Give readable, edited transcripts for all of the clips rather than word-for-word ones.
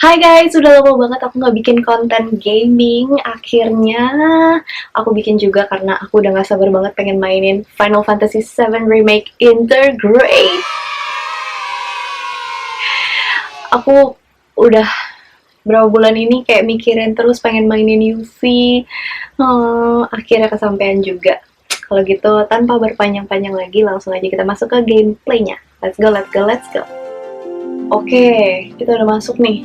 Hai guys, udah lama banget aku nggak bikin konten gaming. Akhirnya aku bikin juga karena aku udah nggak sabar banget pengen mainin Final Fantasy VII Remake Intergrade. Aku udah berapa bulan ini kayak mikirin terus pengen mainin Yuffie. Akhirnya kesampaian juga. Kalau gitu, tanpa berpanjang-panjang lagi, langsung aja kita masuk ke gameplaynya. Let's go, let's go, let's go. Oke, kita udah masuk nih.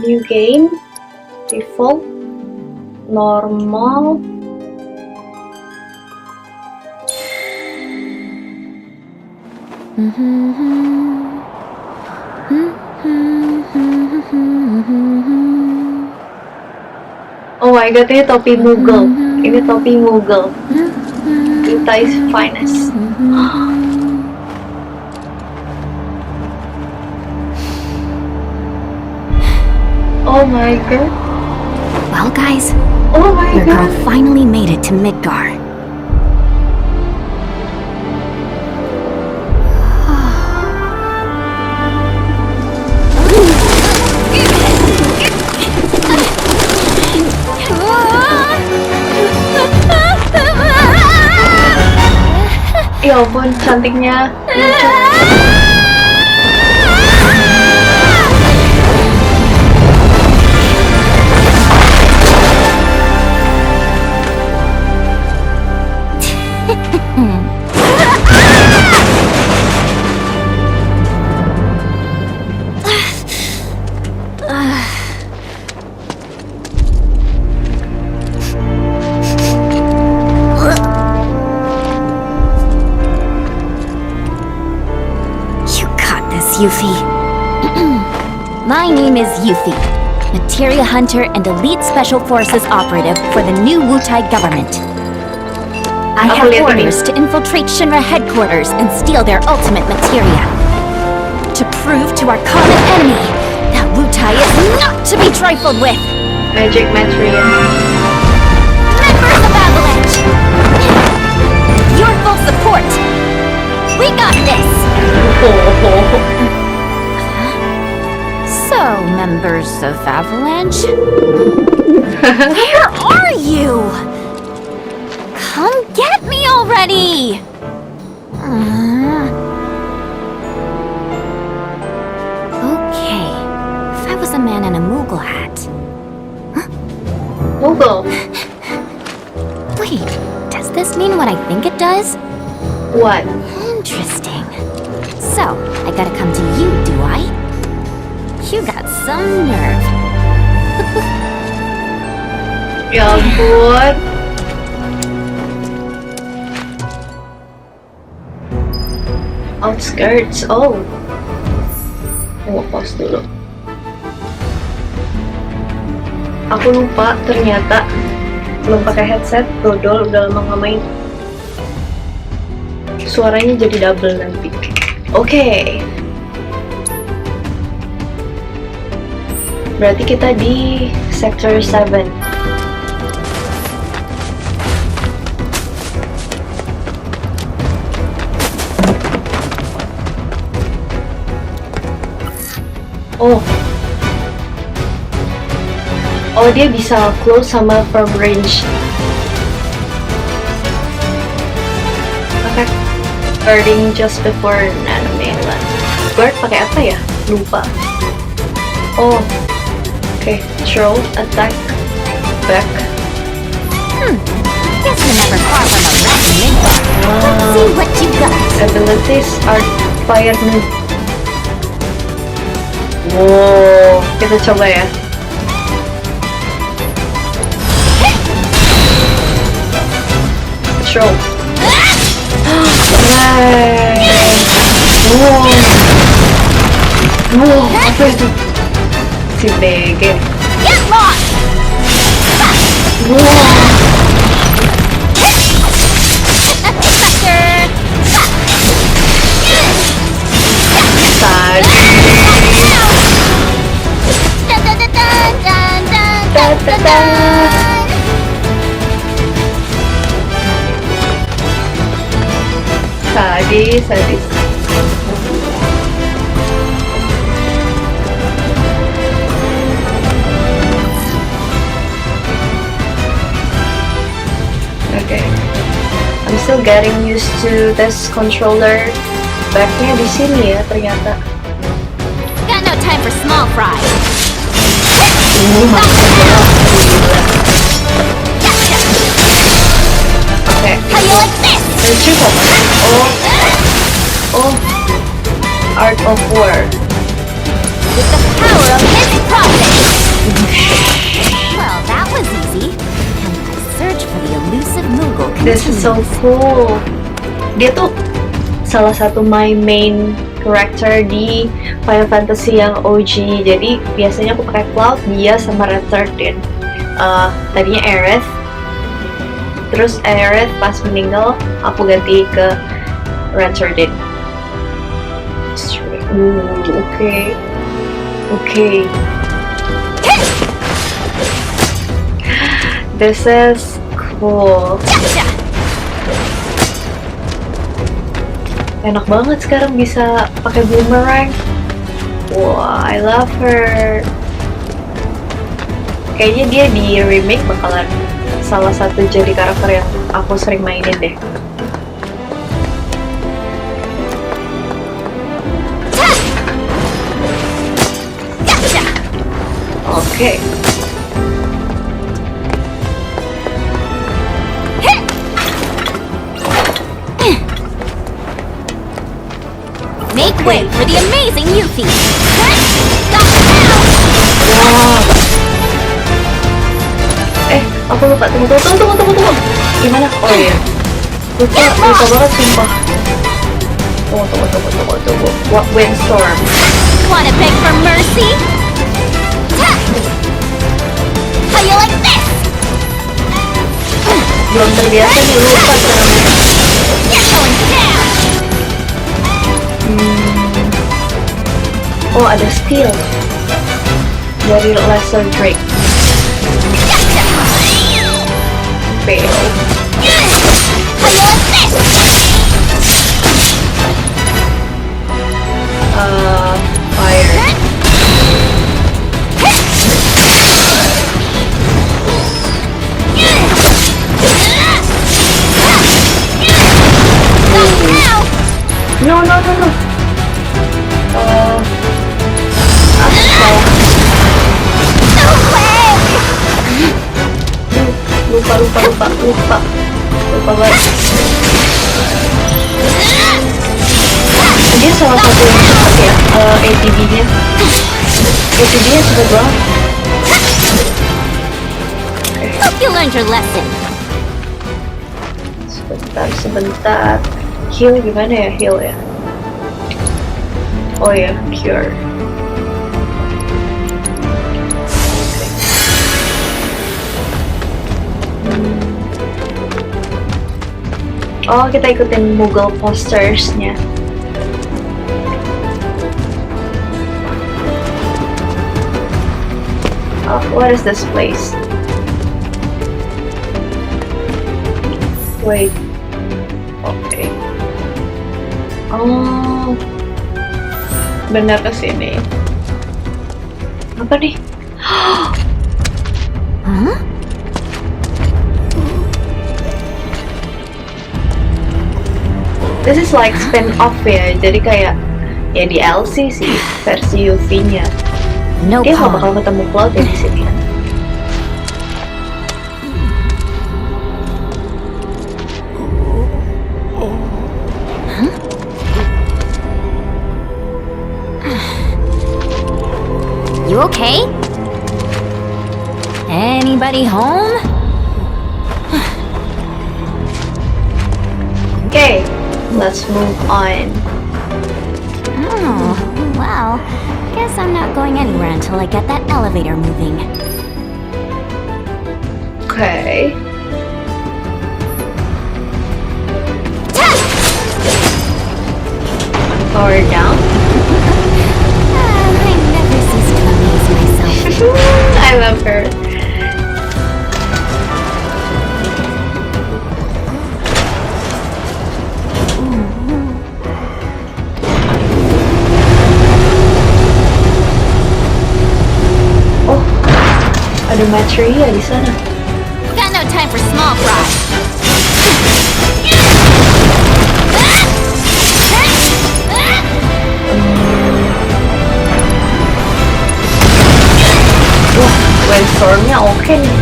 New game, default, normal. Oh my god, ini topi Moogle. Ini topi Moogle. Utai's finest. Oh my god. Well, guys, Oh my your girl god. finally made it to Midgar. Ya ampun, cantiknya. You got this, Yuffie. My name is Yuffie, Materia Hunter and Elite Special Forces operative for the new Wutai government. I have orders to infiltrate Shinra headquarters and steal their ultimate materia. To prove to our common enemy that Wutai is not to be trifled with. Magic Materia. Members of Avalanche! Your full support! We got this! So, members of Avalanche? Where are you? Come get me already! Okay, if I was a man in a Moogle hat. Moogle. Wait, does this mean what I think it does? What? Interesting. So, I gotta come to you, do I? You got some nerve. Ya ampun. Outskirts. Oh. Mau pause dulu. Aku lupa ternyata belum pakai headset. Dodol udah lama nggak main. Suaranya jadi double nanti. Oke. Berarti kita di Sector 7. Oh. Oh, dia bisa close sama firm range. Attack guarding just before nanometer. Guard pakai apa ya? Lupa. Oh. Okay, throw, attack, back. Guess you're never far from a rat in Midgar. Let's see what you got. Abilities are fire move. Wow, kita coba ya. Throw. Nice. Wow. Wow, apa itu? Si BG. Get lost! Wow. Sucker! Tadi. Dun, dun, dun, dun, dun, dun, Da, dun, da, dun, da. dun. Sadis. getting used to this controller. Backnya di sini ya ternyata. Got no time for small fry. Ini masih gila. Gotcha. Oke. How you like this? Cukup. Oh, Art of War. With the power of his prophet. Well, that was easy. And I search for the elusive Moogle. This is so cool. Dia tuh salah satu my main character di Final Fantasy yang OG. Jadi biasanya aku pakai Cloud, dia sama Red 13. Tadinya Aerith. Terus Aerith pas meninggal, aku ganti ke Red 13. Okay. This is cool. Gotcha. Enak banget sekarang bisa pakai boomerang. Wah, I love her. Kayaknya dia di remake bakalan salah satu jadi karakter yang aku sering mainin deh. Gotcha. Oke. Make way for the amazing Yuffie. Got it now. Wow. Aku lupa. Tunggu. Gimana? Oh iya. Lupa banget sumpah. Tunggu. What Windstorm? Wanna beg for mercy? Ta! How you like this? Belum terbiasa nih, lupa sekarang. You're going down. Oh, ada skill dari Lesser Drake. Gotcha. Fail. How you like this? Fire. Not now. No. No way. Lupa banget. Dia salah satu yang cepat ya, ATB-nya. ATB-nya cepet banget. Hope you learned your lesson. Sebentar. Heal gimana ya? Heal ya? Oh ya, cure. Oh, kita ikutin Moogle posters-nya. Oh, what is this place? Wait. Okay. Oh. Benar ke sini. Apa nih? Huh? This is like spin-off ya. Jadi kayak ya di DLC sih versi Yuffie-nya. No Dia nggak bakal problem. ketemu Cloud ya di sini. You okay? Anybody home? Okay, let's move on. Oh, well, guess I'm not going anywhere until I get that elevator moving. Okay. Power down. I never cease to amaze myself. I love her. Oh, ada materia di sana. Got no time for small fry. Windstormnya oke nih.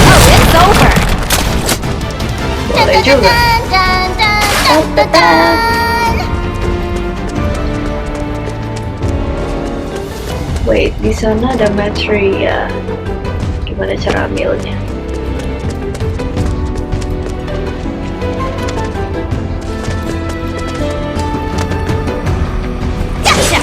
Oh, it's over. Boleh juga. Wait, di sana ada materia. Gimana cara ambilnya? Gotcha.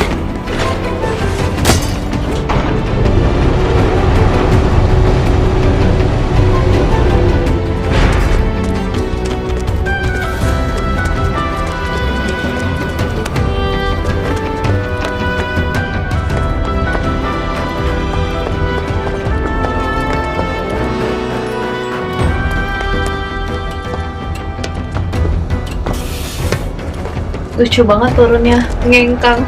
Lucu banget turunnya, ngengkang.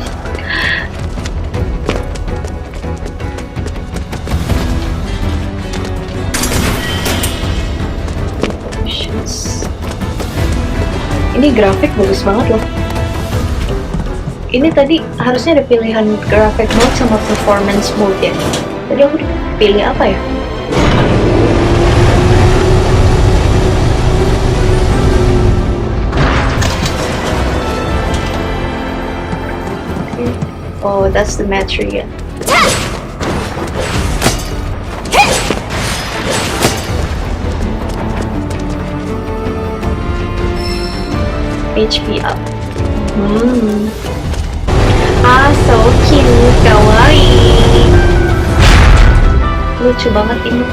Ini grafik bagus banget loh. Ini tadi harusnya ada pilihan graphic mode sama performance mode ya. Tadi aku pilih apa ya? Oh, that's the materia. HP up. Ah, so cute, kawaii. Lucu banget ini.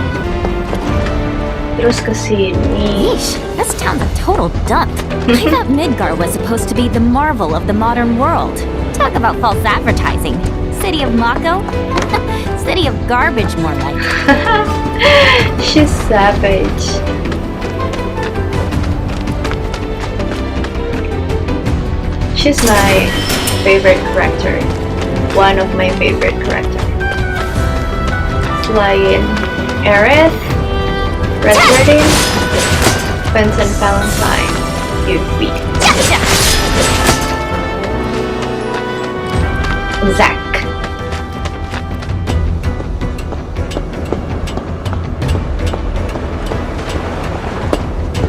Terus ke sini. Yeesh, this town's a total dump. I thought Midgar was supposed to be the marvel of the modern world. Talk about false advertising. City of Mako? City of garbage, more like. She's savage. She's my favorite character. One of my favorite characters. Selain Aerith, Redwarding, Vincent Valentine, Yuffie, Gotcha! Zack.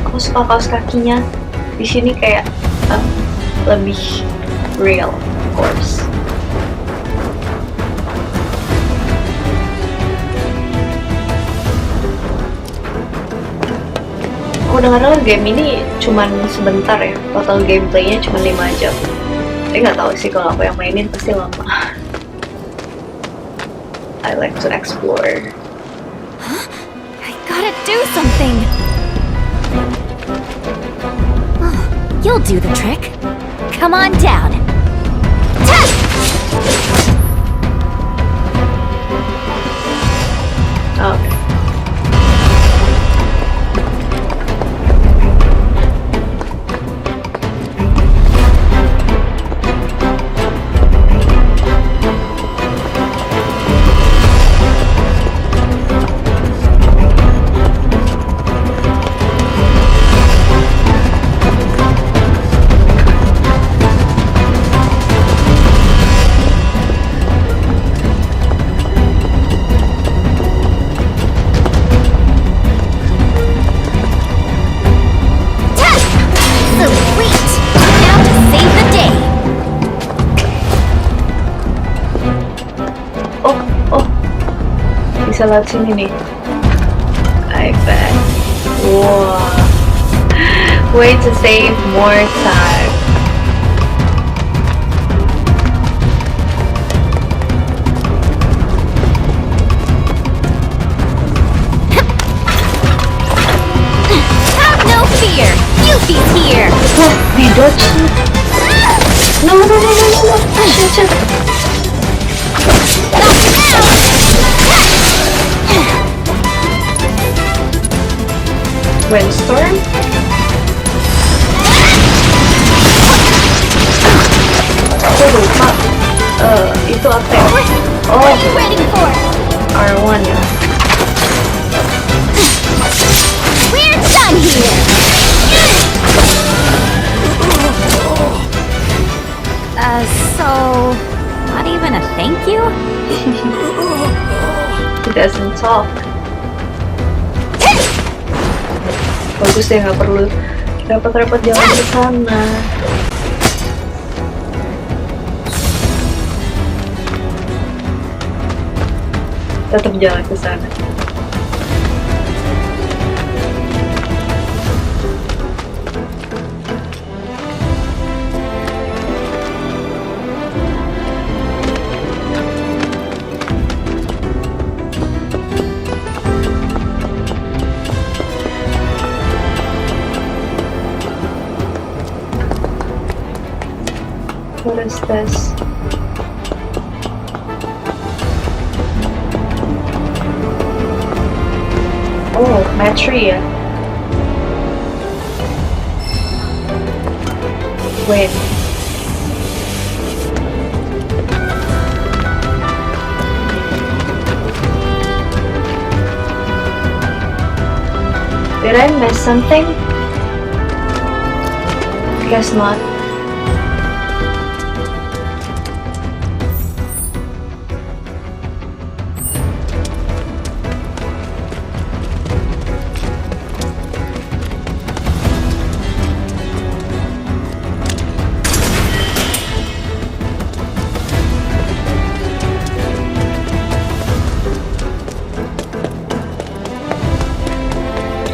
Aku suka kaos kakinya. Di sini kayak lebih real, of course. Aku dengar game ini cuman sebentar ya. Total gameplaynya cuma 5 jam. Nggak tahu sih, kalau aku yang mainin pasti lama. I like to explore. I gotta do something. Oh, you'll do the trick. Come on down. Okay. Sweet! Now to save the day. Oh, bisa lewat sini nih. I bet. Wow. Way to save more time. Have no fear. Yuffie's here. Wah, di dodge. No. Shit. Windstorm? Aku lupa. Itu apa ya? What are you waiting for? R1 ya. We're done here. doesn't talk. Bagus deh, nggak perlu repot-repot jalan ke sana. Tetap jalan ke sana. What is this? Oh, Matria. Wait. Did I miss something? Guess not.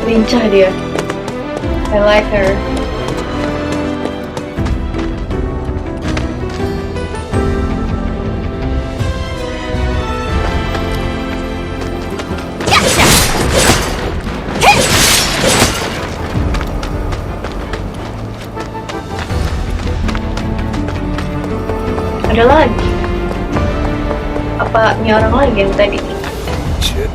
Lincah dia. I like her. Ada lagi. Apa ini orang lagi yang tadi? Chirp?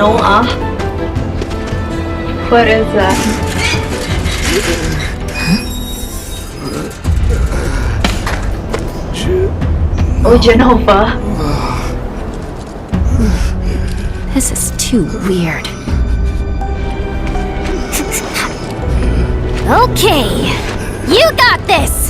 No, What is that? Oh, Genova. This is too weird. Okay, you got this!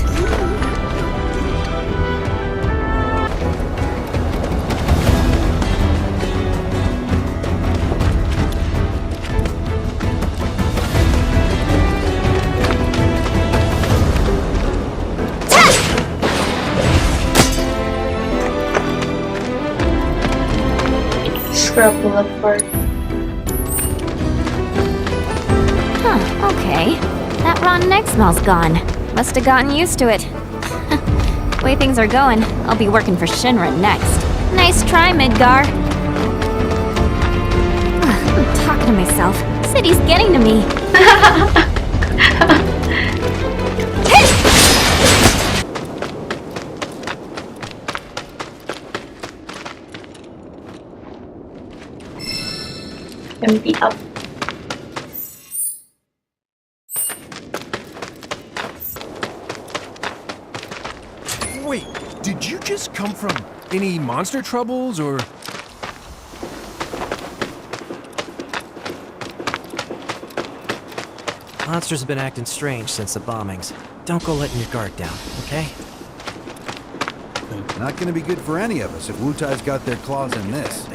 Scrub Boulevard. Huh, okay. That rotten egg smell's gone. Must have gotten used to it. Way things are going, I'll be working for Shinra next. Nice try, Midgar. I'm talking to myself. City's getting to me. Empty up. Wait, did you just come from any monster troubles, or...? Monsters have been acting strange since the bombings. Don't go letting your guard down, okay? Not gonna be good for any of us if Wutai's got their claws in this.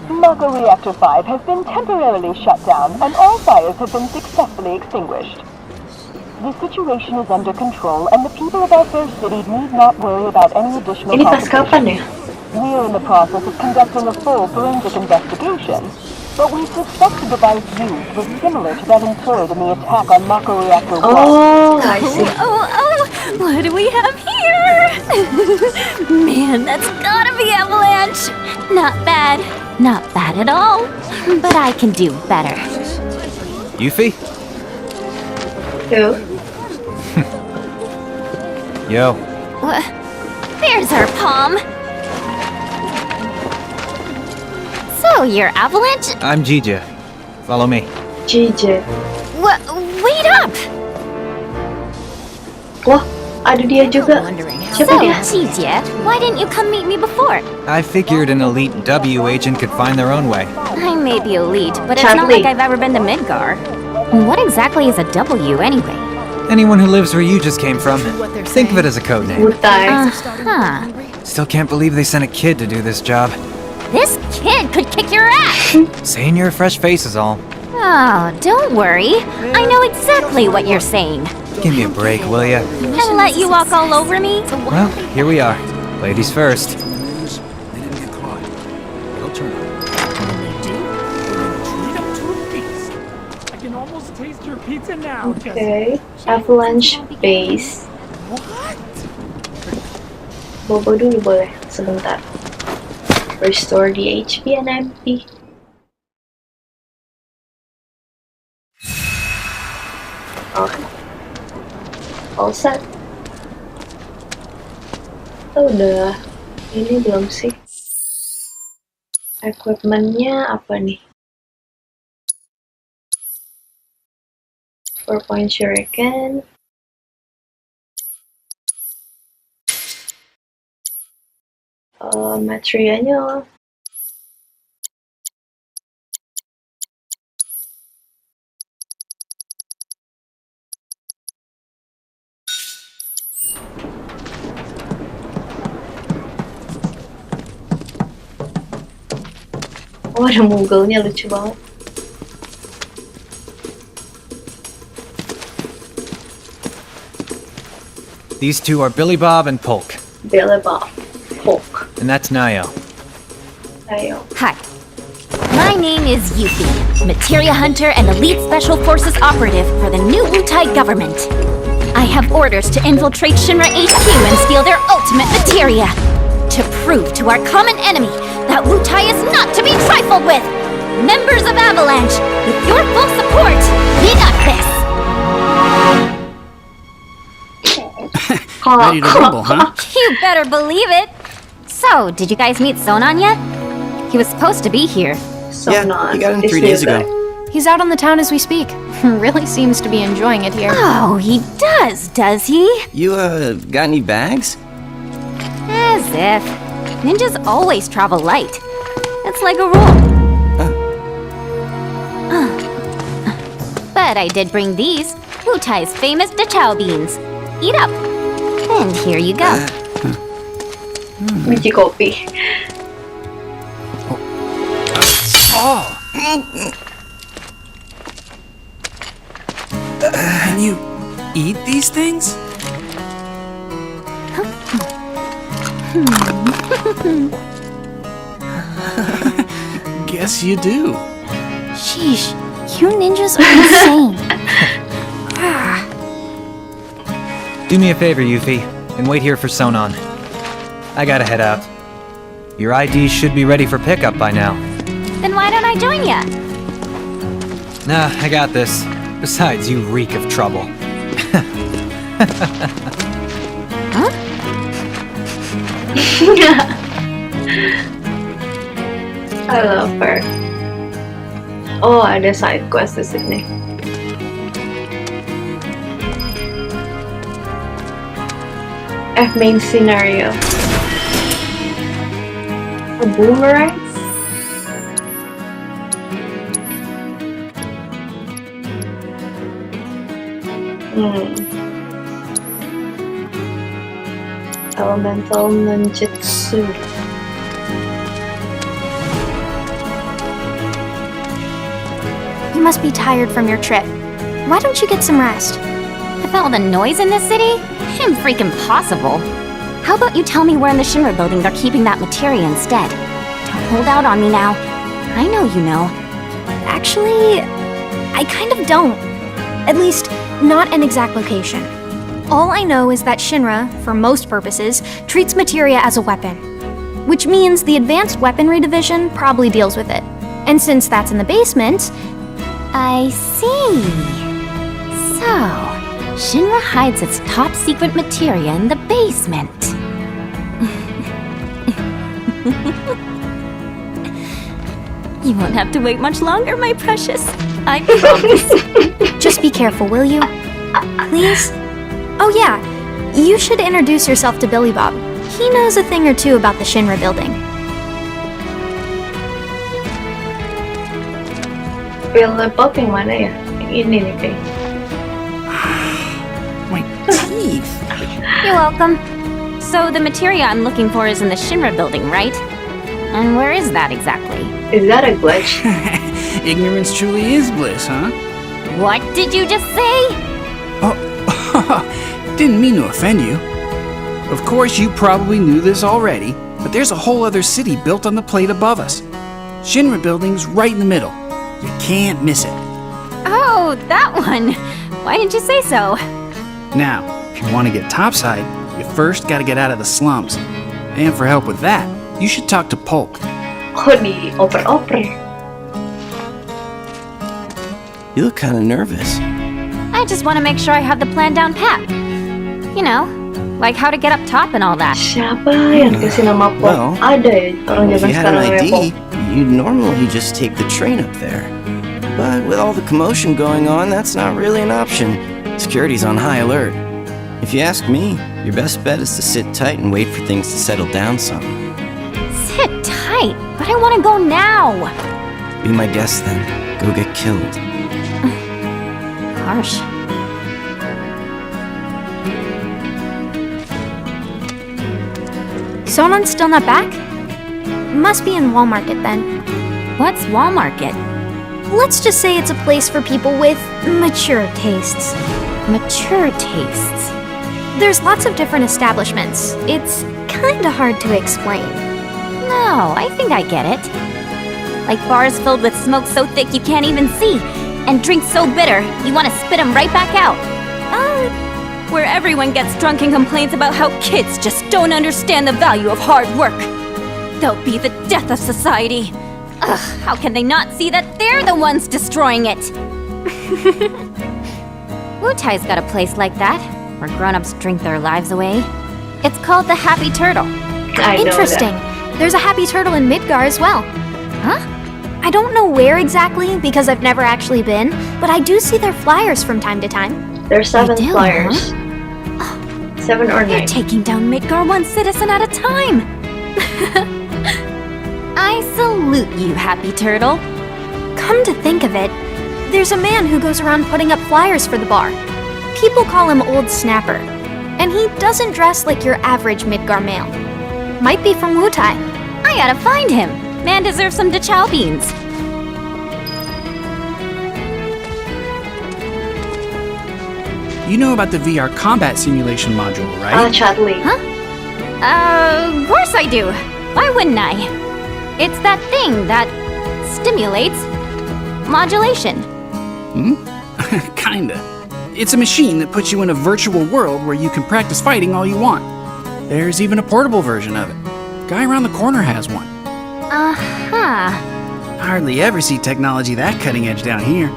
Mako Reactor 5 has been temporarily shut down and all fires have been successfully extinguished. The situation is under control and the people of our fair city need not worry about any additional Ini pas kapan ya? We are in the process of conducting a full forensic investigation, but we suspect the device used was similar to that employed in the attack on Mako Reactor 1. Oh, I see. Oh, what do we have here? Man, that's gotta be Avalanche. Not bad. Not bad at all. But I can do better. Yuffie? Who? Yo. There's our palm. So, you're Avalanche? I'm Jija. Follow me. JJ. Wait up! Wah, ada dia juga. Siapa So, dia? Jijie, why didn't you come meet me before? I figured an elite W agent could find their own way. I may be elite, but it's not Charlie. like I've ever been to Midgar. What exactly is a W, anyway? Anyone who lives where you just came from. Think of it as a code name. Wutai. Huh. Still can't believe they sent a kid to do this job. This kid could kick your ass! Saying you're a fresh face is all. Oh, don't worry. I know exactly what you're saying. Give me a break, will ya? And let you walk all over me? Well, here we are. Ladies first. They didn't get caught. They'll turn up. Treat up to a feast. I can almost taste your pizza now, Okay. Avalanche base. What? Bobo dulu boleh sebentar. Restore the HP and MP. Oke. All set. Kita udah ini belum sih? Equipmentnya apa nih? 4-point shuriken. Materialnya oh, ada Moogle-nya lucu banget. These two are Billy Bob and Polk. Billy Bob, Polk, And that's Nio. ayo. Hi. My name is Yuffie, Materia Hunter and Elite Special Forces Operative for the new Wutai government. I have orders to infiltrate Shinra HQ and steal their ultimate materia. To prove to our common enemy that Wutai is not to be trifled with. Members of Avalanche, with your full support, we got this. Ready to rumble, huh? You better believe it. So, did you guys meet Sonon yet? He was supposed to be here. Sonon. he got in This 3 new days ago. guy. He's out on the town as we speak. Really seems to be enjoying it here. Oh, he does he? You, got any bags? As if. Ninjas always travel light. It's like a rule. But I did bring these, Wutai's famous Dachao beans. Eat up. And here you go. Biji kopi. Can you eat these things? Guess you do. Sheesh, you ninjas are insane. Do me a favor, Yuffie, and wait here for Sonon. I gotta head out. Your IDs should be ready for pickup by now. Then why don't I join ya? Nah, I got this. Besides, you reek of trouble. I love her. Oh, ada side quest di sini. Main scenario. A boomerang? Elemental ninjutsu. You must be tired from your trip. Why don't you get some rest? With all the noise in this city, I'm freaking possible. How about you tell me where in the Shinra building they're keeping that materia instead? Don't hold out on me now. I know you know. Actually, I kind of don't. At least, not an exact location. All I know is that Shinra, for most purposes, treats materia as a weapon. Which means the Advanced Weaponry Division probably deals with it. And since that's in the basement, I see. So, Shinra hides its top secret materia in the basement. You won't have to wait much longer, my precious. I promise. just be careful, will you? Please? Oh yeah, you should introduce yourself to Billy Bob. He knows a thing or two about the Shinra building. Billy Bob yang mana ya? Yang ini nih, kayak. Keith. You're welcome. So the materia I'm looking for is in the Shinra building, right? And where is that exactly? Is that a glitch? Ignorance truly is bliss, huh? What did you just say? Oh, didn't mean to offend you. Of course, you probably knew this already, but there's a whole other city built on the plate above us. Shinra building's right in the middle. You can't miss it. Oh, that one. Why didn't you say so? Now, if you want to get topside, you first gotta get out of the slums. And for help with that, you should talk to Polk. Oh, dioper-oper. You look kind of nervous. I just want to make sure I have the plan down pat. You know, like how to get up top and all that. Siapa yang kasih nama Pop? Well, Ada ya orang If zaman you had an sekarang namanya Pop. ID, you'd normally just take the train up there. But with all the commotion going on, that's not really an option. Security's on high alert. If you ask me, your best bet is to sit tight and wait for things to settle down some. Sit tight, but I want to go now. Be my guest then. Go get killed. Harsh. Sonon's still not back? Must be in Wall Market then. What's Wall Market? Let's just say it's a place for people with mature tastes. Mature tastes. There's lots of different establishments. It's kinda hard to explain. No, I think I get it. Like bars filled with smoke so thick you can't even see, and drinks so bitter you want to spit them right back out. Where everyone gets drunk and complains about how kids just don't understand the value of hard work. They'll be the death of society. Ugh, how can they not see that they're the ones destroying it? Wutai's got a place like that, where grown-ups drink their lives away. It's called the Happy Turtle. I know Interesting. that. There's a Happy Turtle in Midgar as well. Huh? I don't know where exactly because I've never actually been, but I do see their flyers from time to time. There's 7 do, flyers. 7 or 9. You're taking down Midgar one citizen at a time. I salute you, Happy Turtle. Come to think of it, there's a man who goes around putting up flyers for the bar. People call him Old Snapper, and he doesn't dress like your average Midgar male. Might be from Wutai. I gotta find him. Man deserves some Dachau beans. You know about the VR combat simulation module, Ah, right? Chadley. Huh? Of course I do. Why wouldn't I? It's that thing that stimulates modulation. Kinda. It's a machine that puts you in a virtual world where you can practice fighting all you want. There's even a portable version of it. Guy around the corner has one. Uh-huh. Hardly ever see technology that cutting edge down here.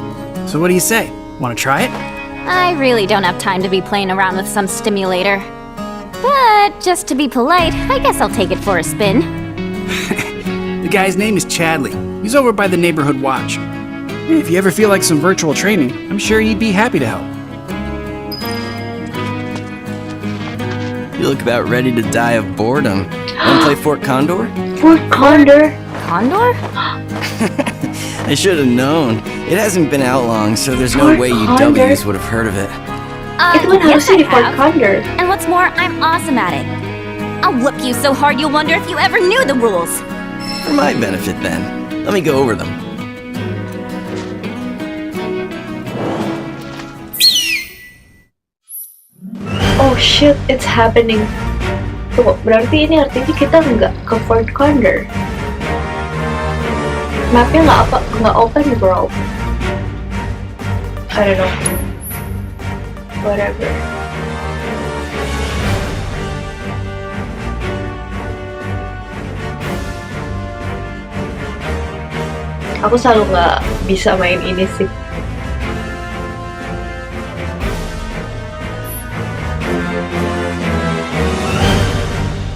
So what do you say? Want to try it? I really don't have time to be playing around with some stimulator. But just to be polite, I guess I'll take it for a spin. The guy's name is Chadley. He's over by the Neighborhood Watch. If you ever feel like some virtual training, I'm sure he'd be happy to help. You look about ready to die of boredom. Want to play Fort Condor? Fort Condor. Condor? I should have known. It hasn't been out long, so there's no Fort way you Condor? W's would have heard of it. Ito man Yes, harusnya I di Fort have. Condor. And what's more, I'm awesome at it. I'll whoop you so hard you'll wonder if you ever knew the rules. For my benefit, then. Let me go over them. Oh shit, it's happening. Tunggu, berarti ini artinya kita nggak ke Fort Condor. Mapnya nggak open bro. I don't know. Whatever. Aku selalu nggak bisa main ini sih.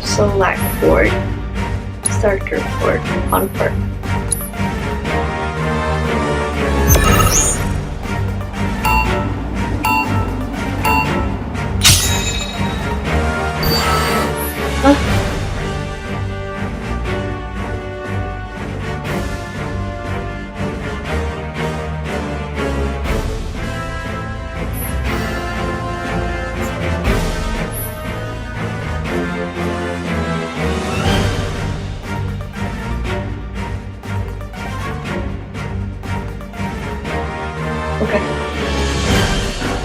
Select board, starter board, confirm.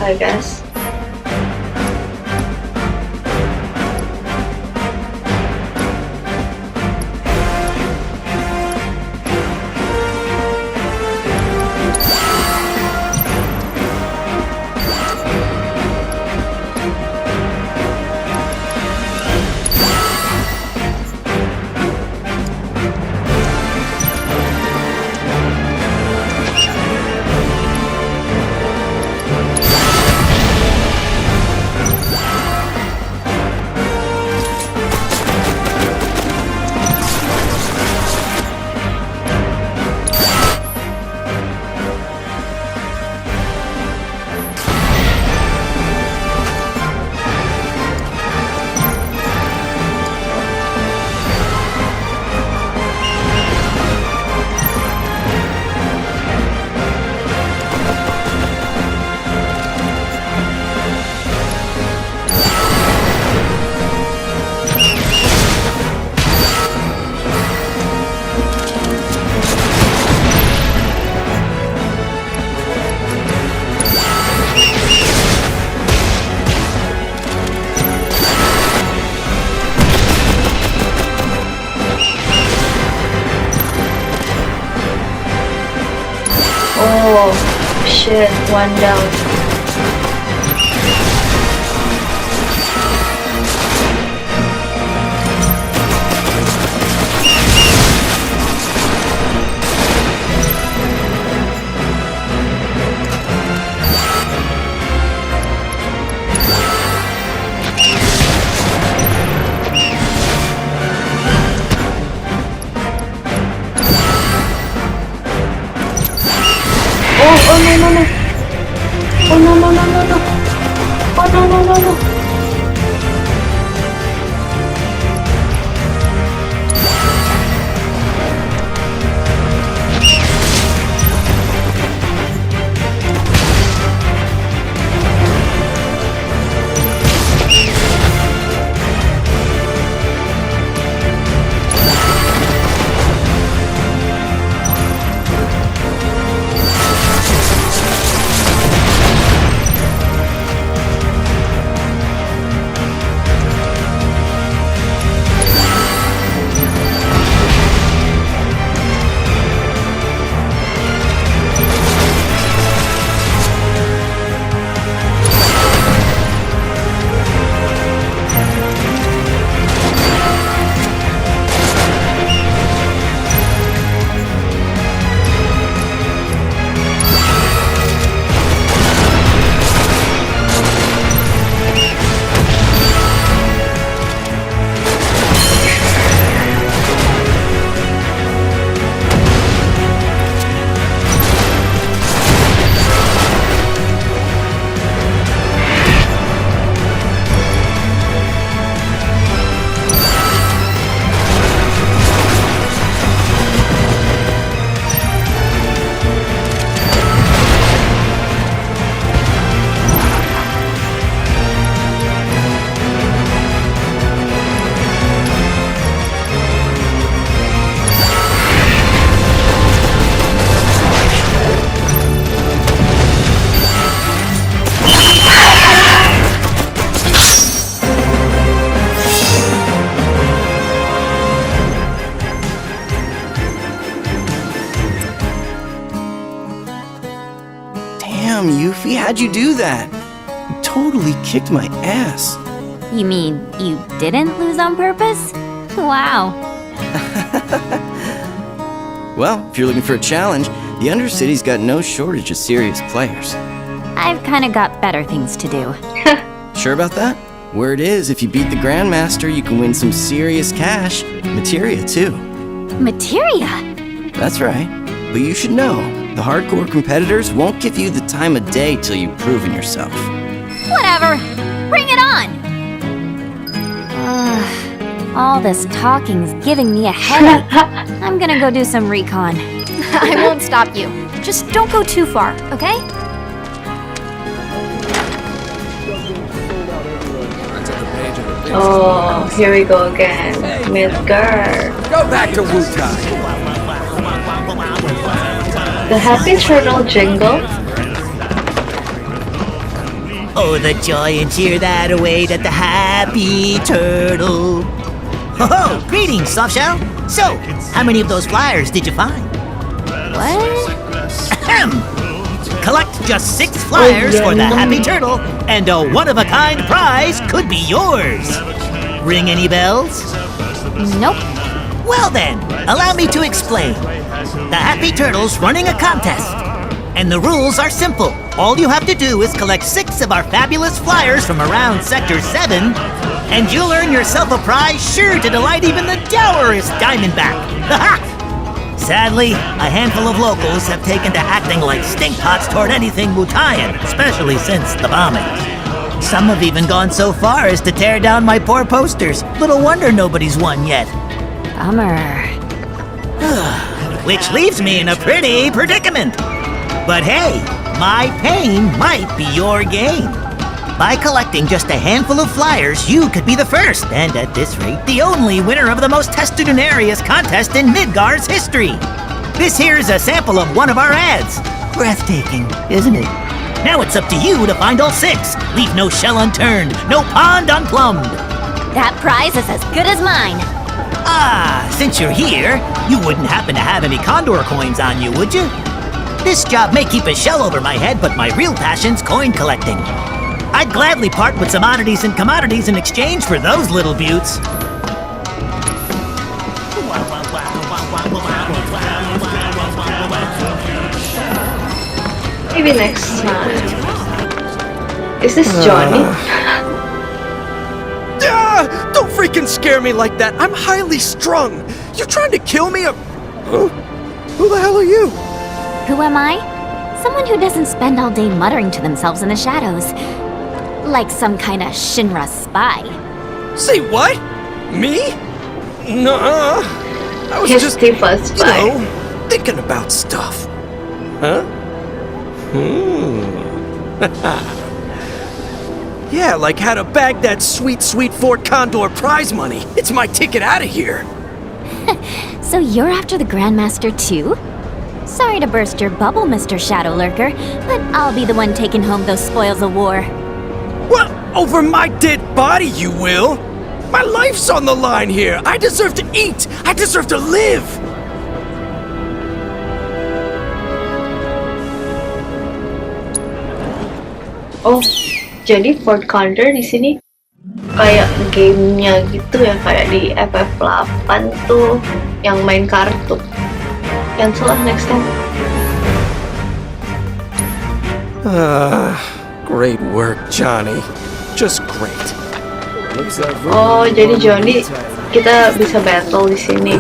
I guess. Oh shit, one down. Oh no no no! Oh no no no no no! Oh no no no no! Damn, Yuffie, how'd you do that? You totally kicked my ass. You mean you didn't lose on purpose? Wow. Well, if you're looking for a challenge, the Undercity's got no shortage of serious players. I've kinda got better things to do. Sure about that? Word is, if you beat the Grandmaster, you can win some serious cash. Materia, too. Materia? That's right. But you should know, the hardcore competitors won't give you the time of day till you've proven yourself. Whatever. Bring it on! All this talking's giving me a headache. I'm gonna go do some recon. I won't stop you. Just don't go too far, okay? Oh, here we go again. Midgar. Go back to Wutai. The Happy Turtle jingle. Oh, the joy and cheer that await at the Happy Turtle. Ho-ho! Greetings, Softshell! So, how many of those flyers did you find? What? Ahem! Collect just 6 flyers for the Happy Turtle, and a one-of-a-kind prize could be yours. Ring any bells? Nope. Well then, allow me to explain. The Happy Turtle's running a contest, and the rules are simple. All you have to do is collect 6 of our fabulous flyers from around Sector 7, and you'll earn yourself a prize sure to delight even the dourest Diamondback. Ha-ha! Sadly, a handful of locals have taken to acting like stinkpots toward anything Wutayan, especially since the bombings. Some have even gone so far as to tear down my poor posters. Little wonder nobody's won yet. Bummer. Which leaves me in a pretty predicament. But hey, my pain might be your gain. By collecting just a handful of flyers, you could be the first, and at this rate, the only winner of the most testudinarious contest in Midgar's history. This here's a sample of one of our ads. Breathtaking, isn't it? Now it's up to you to find all 6. Leave no shell unturned, no pond unplumbed. That prize is as good as mine. Ah, since you're here, you wouldn't happen to have any Condor coins on you, would you? This job may keep a shell over my head, but my real passion's coin collecting. I'd gladly part with some oddities and commodities in exchange for those little beauts. Maybe next time. Is this Johnny? Don't freaking scare me like that. I'm highly strung. You trying to kill me? Huh? Who the hell are you? Who am I? Someone who doesn't spend all day muttering to themselves in the shadows. Like some kind of Shinra spy. Say what? Me? Nuh-uh. I was just, Tifa spy. thinking about stuff. Huh? Yeah, like how to bag that sweet, sweet Fort Condor prize money. It's my ticket out of here. So you're after the Grandmaster too? Sorry to burst your bubble, Mr. Shadow Lurker, but I'll be the one taking home those spoils of war. Well, over my dead body, you will. My life's on the line here. I deserve to eat. I deserve to live. Oh, jadi Fort Condor di sini kayak gamenya gitu ya, kayak di FF8 tuh yang main kartu. Cancel lah next time. Great work, Johnny. Just great. Oh, jadi Johnny kita bisa battle di sini.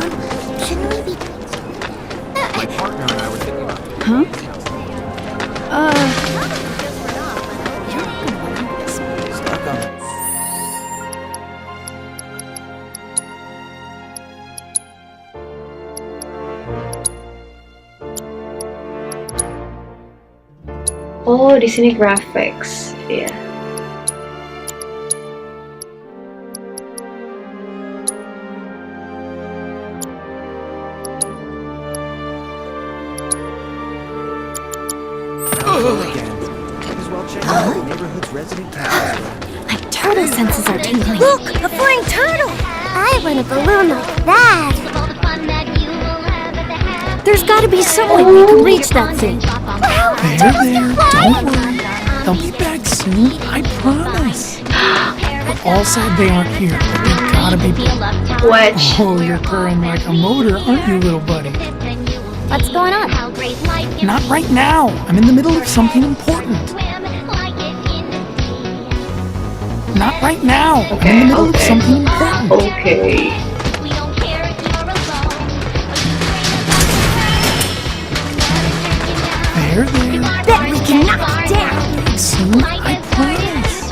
Oh, di sini graphics, ya. My turtle senses are tingling. Look, a flying turtle! I want a balloon like that. There's gotta be some way we can reach that thing. There, don't worry. They'll be back soon, I promise. We're all sad they aren't here, but we gotta be back. Watch. Oh, you're purring like a motor, aren't you, little buddy? What's going on? Not right now. I'm in the middle of something important. Not right now. I'm in the middle of something important. Okay. There. Bet we can knock it down. Soon, I promise.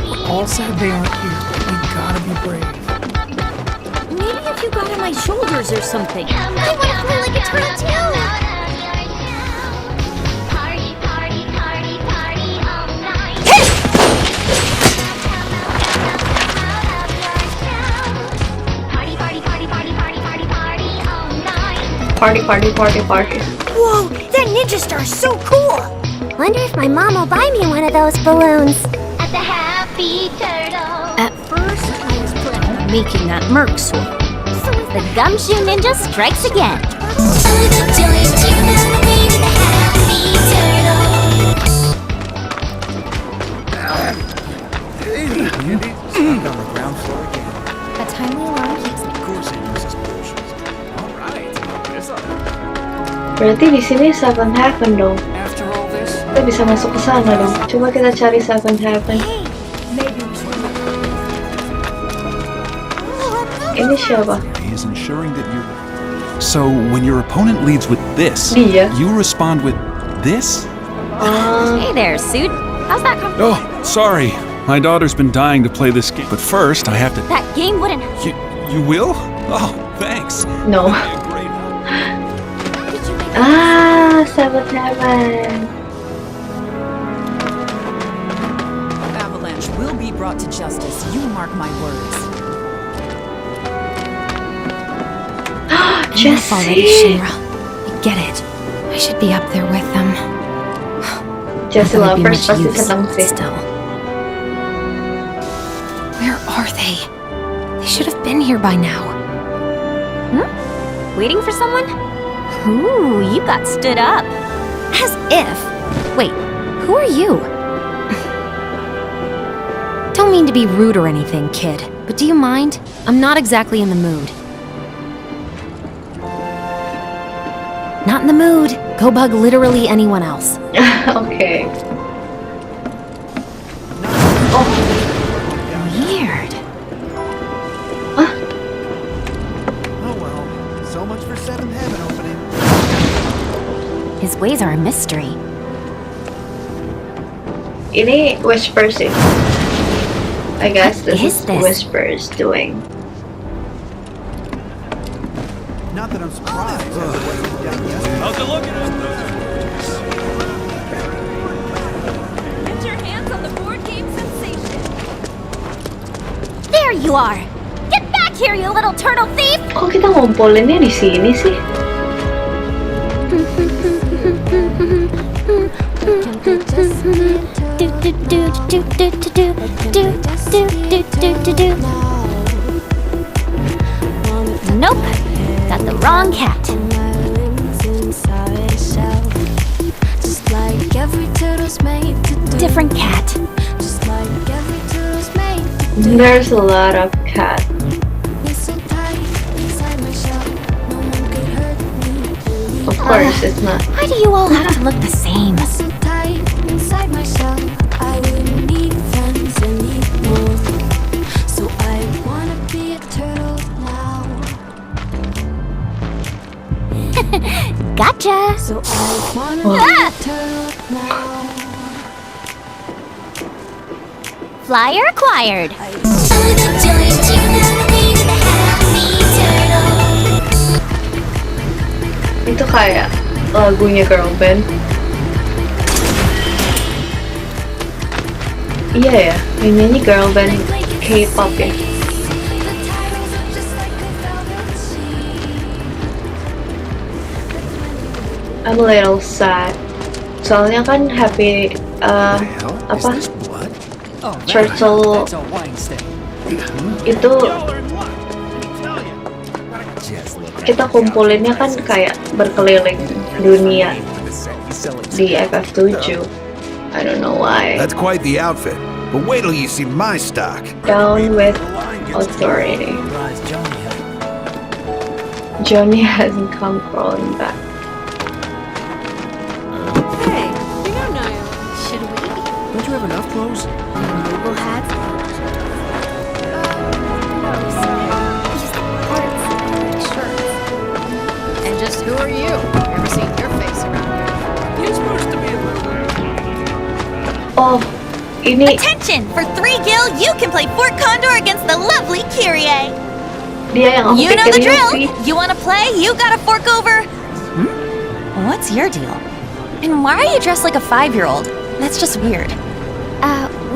We're all sad they aren't here, but we gotta be brave. Maybe if you got on my shoulders or something. I want to fly like a turtle too. Party. Whoa, that ninja star is so cool. Wonder if my mom will buy me one of those balloons. At the Happy Turtle. At first, I was planning on making that Merc sword. So as the Gumshoe Ninja strikes again. Stuck on the ground floor again. A timely alarm keeps me. Of course it uses potions. All right. Berarti di sini Seven Heaven dong. After all this, Kita bisa masuk ke sana dong. Coba kita cari Seven Heaven. Ini siapa? He is ensuring that you. So when your opponent leads with this, Dia. you respond with this? Hey there, Suit. How's that come? Oh, sorry. My daughter's been dying to play this game. But first, I have to. That game wouldn't. You will? Oh, thanks. No. Ah, Seven Heaven. Avalanche will be brought to justice. You mark my words. Enough already, Shinra. I get it. I should be up there with them. Jessie Not that it'd be Lovers much pasti use, senang but sih. still. Where are they? They should have been here by now. Waiting for someone? Ooh, you got stood up. As if. Wait, who are you? Don't mean to be rude or anything, kid, but do you mind? I'm not exactly in the mood. Not in the mood. Go bug literally anyone else. Oke. Weird. Oh well. So much for Seven Heaven opening. His ways are a mystery. Ini Whispers sih. I guess What this is is this? Whispers doing. Not that I'm surprised. How's it looking? Get your hands on the board game sensation. There you are. Get back here, you little turtle thief. Kok kita ngumpulinnya di sini sih? Nope. Got the wrong cat. Different cat. There's a lot of cat. Of course, it's not. Why do you all have to look the same? Gotcha. Ah! Flyer acquired. Itu kayak lagunya girl band. Iya ya, yang nyanyi girl band K-pop ya. I'm a little sad. Soalnya kan happy apa Turtle itu kita kumpulinnya kan kayak berkeliling dunia di FF7. I don't know why. That's quite the outfit. But wait till you see my stock. Down with authority. Johnny hasn't come crawling back. Hey, you know Niall. Should we? don't you have enough clothes? Noble hats? No, just parts, shirts. And just who are you? Never seen your face around here. You're supposed to be a little. Oh, ini Attention! For 3 gil, you can play Fort Condor against the lovely Kyrie. dia yang aku You know the pikirin drill. sih. You want to play? You gotta fork over. What's your deal? And why are you dressed like a 5-year-old? That's just weird.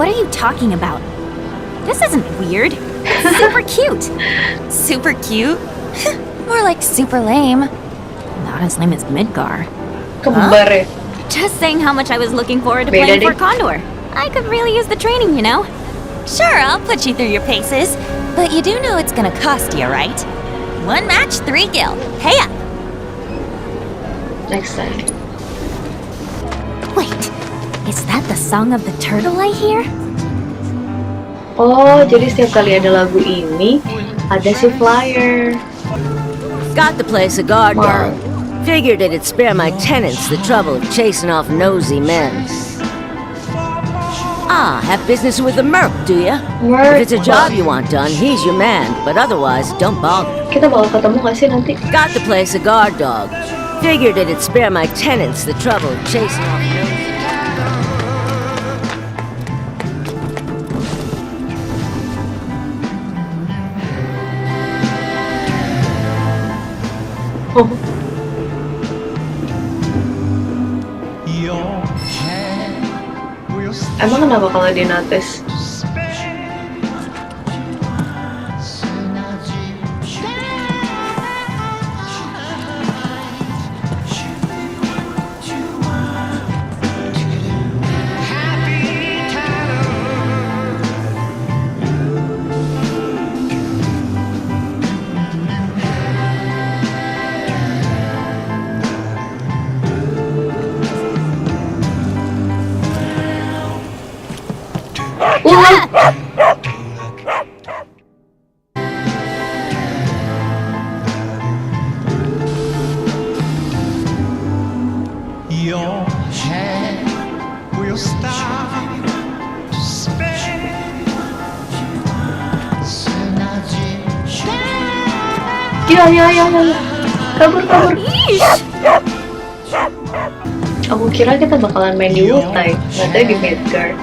What are you talking about? This isn't weird. It's super cute. Super cute? More like super lame. Not as lame as Midgar. Kembar ya. Just saying how much I was looking forward to Beda playing for deh. Condor. I could really use the training, you know? Sure, I'll put you through your paces. But you do know it's gonna cost you, right? 1 match, 3 gil. Pay up. Next time. Wait, is that the song of the turtle I hear? Oh, jadi setiap kali ada lagu ini, ada si flyer. Got the place a guard dog. Figured it'd spare my tenants the trouble of chasing off nosy men. Ah, have business with the Merc, do ya? If it's a job you want done, he's your man. But otherwise, don't bother. Kita bakal ketemu gak sih nanti? Got the place a guard dog. Figured it'd spare my tenants the trouble of chasing off nosy men. Emang kenapa kalau di notice? Your head will start to spin. Ya. Kabur. Aku kira kita bakalan main di Wutai, nggak tahu di Midgard.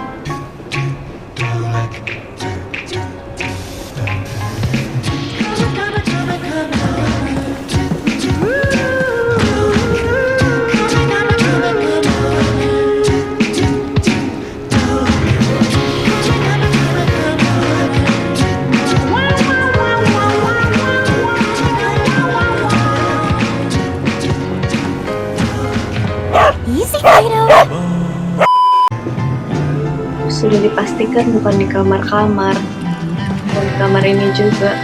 Easy, Fido. Sudah dipastikan bukan di kamar-kamar, bukan di kamar ini juga.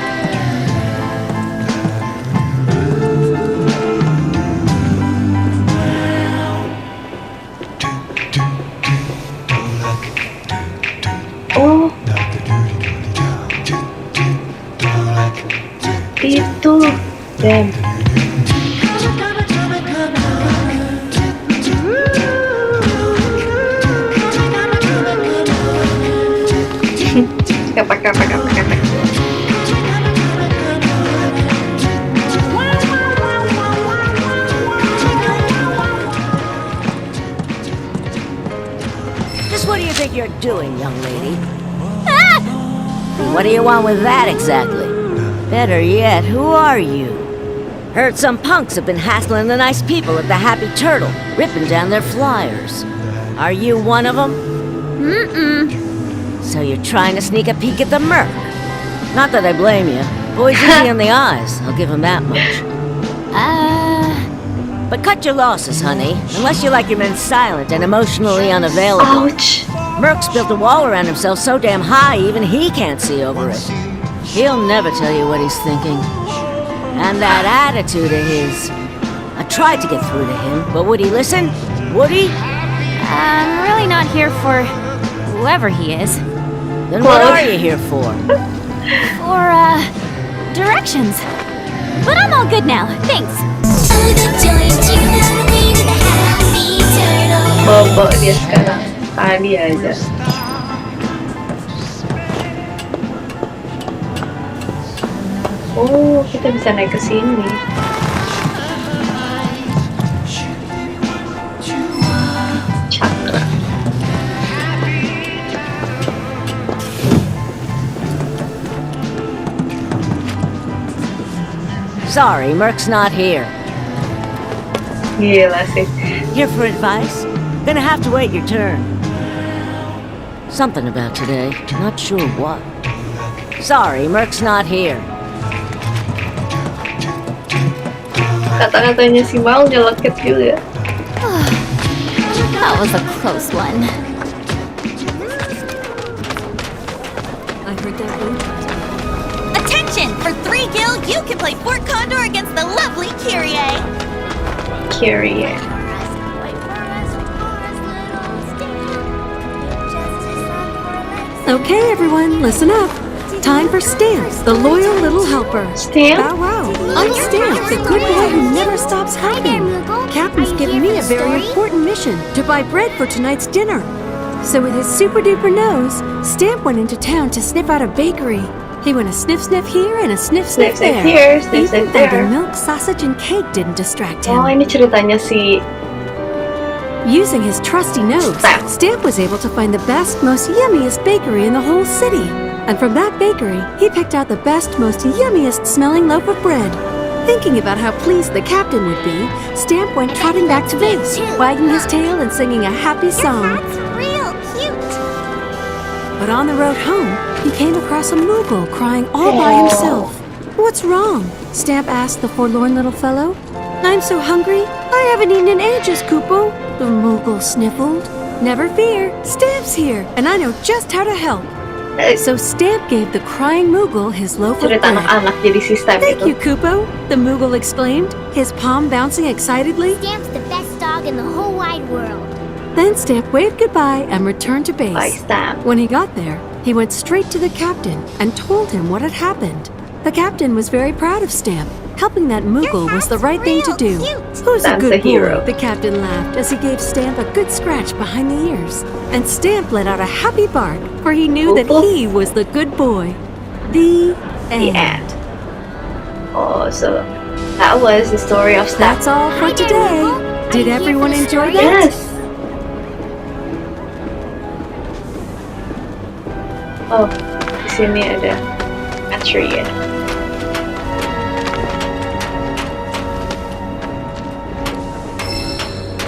Oh, itu, damn. Kapak. Just what do you think you're doing, young lady? What do you want with that exactly? Better yet, who are you? Heard some punks have been hassling the nice people at the Happy Turtle, ripping down their flyers. Are you one of them? So you're trying to sneak a peek at the Merc? Not that I blame you. Boy's easy on the eyes, I'll give him that much. But cut your losses, honey. Unless you like your men silent and emotionally unavailable. Ouch. Merc's built a wall around himself so damn high even he can't see over it. He'll never tell you what he's thinking. And that attitude of his... I tried to get through to him, but would he listen? Would he? I'm really not here for whoever he is. Then what are you here for? For, directions. But I'm all good now, thanks. Bobo dia sekarang. Tadi aja. Oh, kita bisa naik ke sini. Cakra. Sorry, Merc's not here. Gila sih. Here for advice? Gonna have to wait your turn. Something about today, not sure what. Sorry, Merc's not here. Kata-katanya si Mal nyeleket juga. That was a close one. I heard that boot. Attention! For 3 gil, you can play Fort Condor against the lovely Kyrie. Kyrie. Okay, everyone, listen up. Time for Stamps, the loyal little helper. Stamp? Bow wow. I'm Stamp, the good boy who never stops helping. Captain's given me a very important mission to buy bread for tonight's dinner. So with his super duper nose, Stamp went into town to sniff out a bakery. He went a sniff sniff here and a sniff sniff Sniff, there. sniff here, sniff, Even sniff there. the milk, sausage, and cake didn't distract him. Oh, ini ceritanya si Using his trusty nose, Stamp was able to find the best, most yummiest bakery in the whole city. And from that bakery, he picked out the best, most yummiest smelling loaf of bread. Thinking about how pleased the captain would be, Stamp went trotting back to base, wagging his tail and singing a happy song. Real cute. But on the road home, he came across a Moogle crying all by himself. What's wrong? Stamp asked the forlorn little fellow. I'm so hungry, I haven't eaten in ages, Koopo. The Moogle sniffled. Never fear, Stamp's here, and I know just how to help. So Stamp gave the crying Moogle his loaf of bread. cerita anak-anak jadi si Stamp Thank itu. you, Koopo, the Moogle exclaimed, his palm bouncing excitedly. Stamp's the best dog in the whole wide world. Then Stamp waved goodbye and returned to base. Bye, Stamp. When he got there, he went straight to the captain and told him what had happened. The captain was very proud of Stamp. Helping that Moogle was the right thing to do. Who's a Stamp's good a hero. boy? The captain laughed as he gave Stamp a good scratch behind the ears. And Stamp let out a happy bark, for he knew that he was the good boy. The end. Oh, so that was the story of Stamp. That's all for today. Did everyone enjoy that? Yes. Oh, di sini ada tree ya.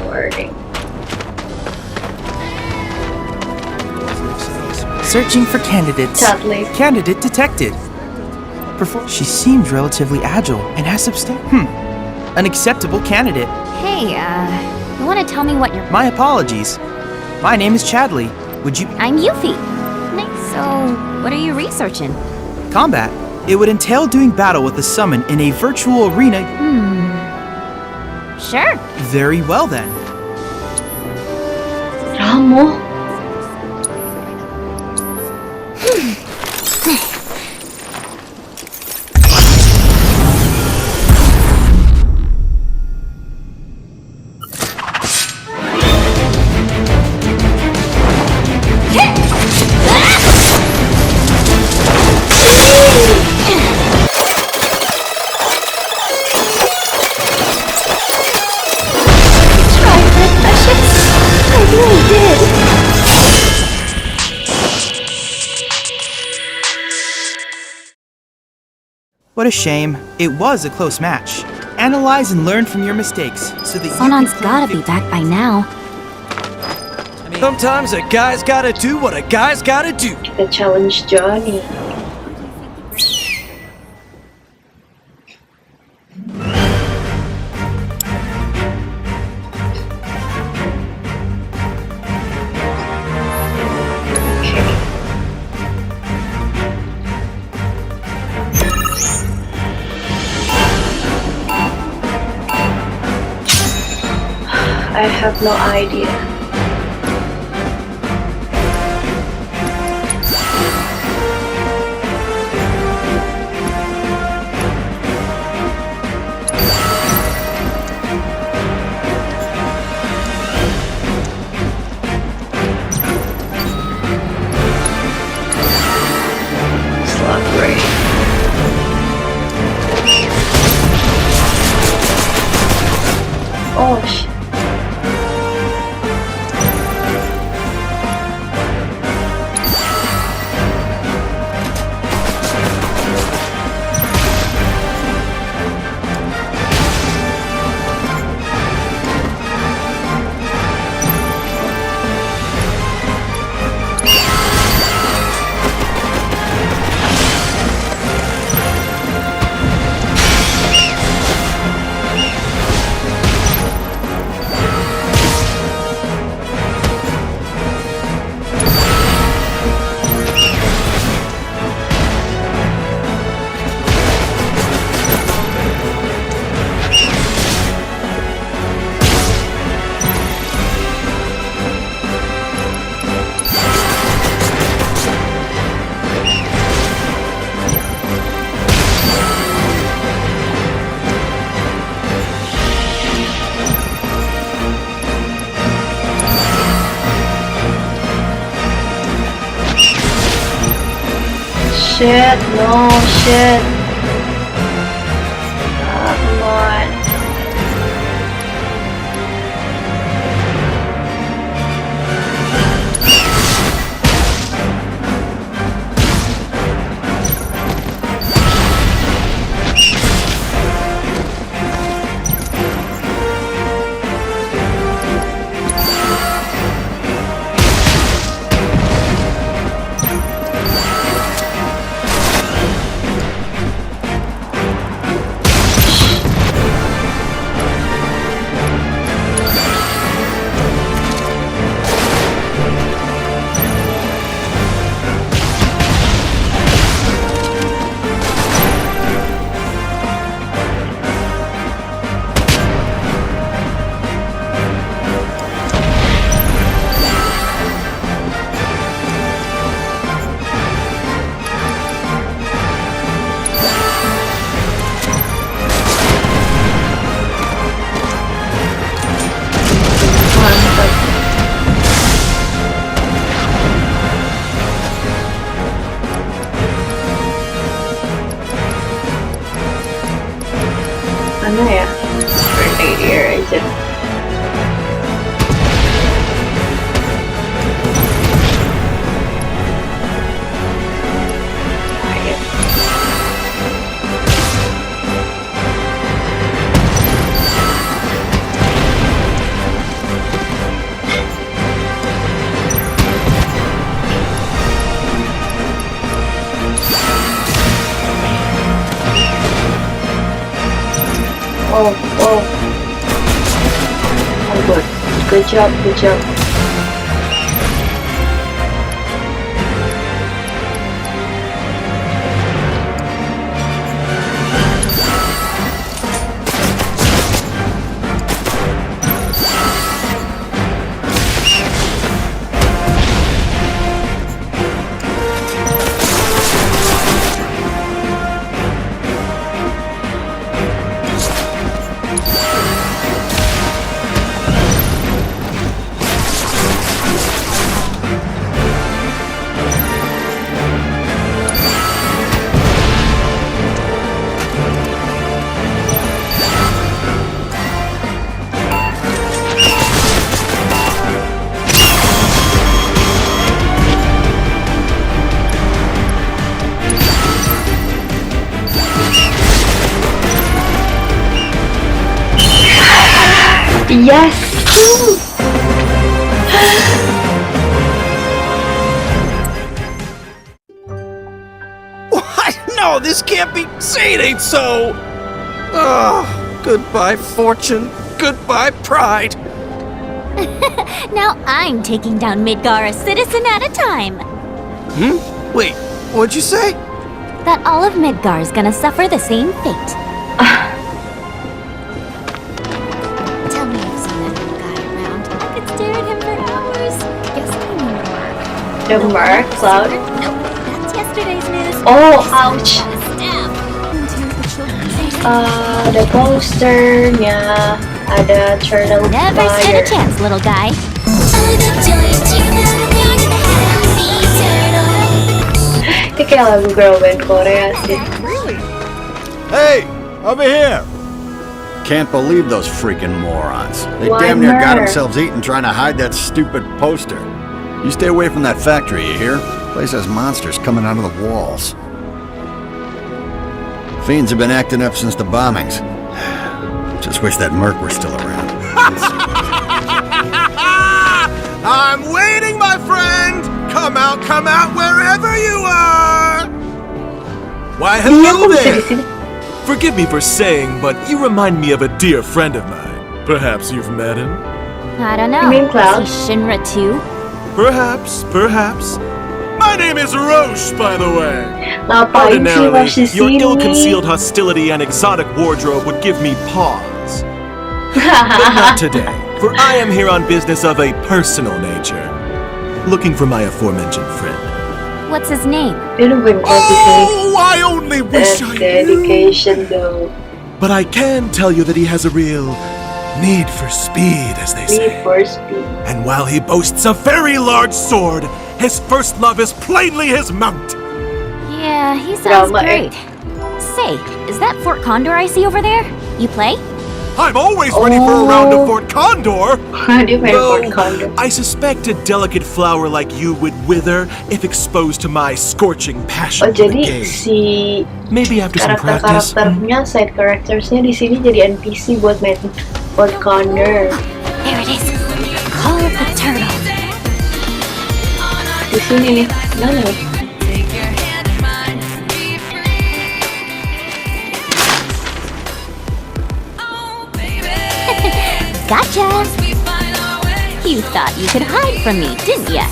Wording. Searching for candidates. Chadley. Candidate detected. She seems relatively agile and has an acceptable candidate. Hey, you want to tell me what you're... My apologies. My name is Chadley. Would you... I'm Yuffie. So, what are you researching? Combat. It would entail doing battle with a summon in a virtual arena. Sure. Very well then. Ramo. What a shame. It was a close match. Analyze and learn from your mistakes so that Sonon's gotta be back by now. Sometimes a guy's gotta do what a guy's gotta do. The challenge Johnny. I have no idea. Slot break. Oh shit. shit, no shit. Come on. Mana ya? Grenadier aja. Oh, oh. Oh, good. Good job, good job. Yes! What? No, this can't be. Say it ain't so. Oh, goodbye, fortune. Goodbye, pride. Now I'm taking down Midgar a citizen at a time. Wait, what'd you say? That all of Midgar's gonna suffer the same fate. Tell me you've seen that little guy around. I could stare at him for hours. Guess I mean Mark. The Mark Cloud? Nope, that's yesterday's news. Oh, ouch. The posternya ada Turtle Never stood a chance, little guy. Ini kayak lagu girl band Korea sih. Hey, over here! Can't believe those freaking morons. They Why damn near got her? themselves eaten trying to hide that stupid poster. You stay away from that factory, you hear? Place has monsters coming out of the walls. Fiends have been acting up since the bombings. Just wish that Merc were still around. I'm waiting, my friend! Come out, wherever you are! Why, hello there! Forgive me for saying, but you remind me of a dear friend of mine. Perhaps you've met him? I don't know. You mean Cloud? Is he Shinra too? Perhaps. My name is Roche, by the way. Ngapain sih Ordinarily, masih your sini? ill-concealed hostility and exotic wardrobe would give me pause. But not today, for I am here on business of a personal nature. Looking for my aforementioned friend. What's his name? Dia nungguin kau di sini. Oh, I only wish That's I knew. dedication though. But I can tell you that he has a real need for speed, as they say. Need for speed. And while he boasts a very large sword, his first love is plainly his mount. Yeah, Yeah, he sounds Drama, great. Say, is that Fort Condor I see over there? You play? I'm always ready for a round of Fort Condor! Dia main Fort Condor. I suspect a delicate flower like you would wither if exposed to my scorching passion Oh, for the jadi game. si Maybe after some practice. karakternya, side charactersnya di sini jadi NPC buat main Fort Condor. There it is. Call of the turtle. Di sini nih, mana nih? Gotcha! You thought you could hide from me, didn't ya?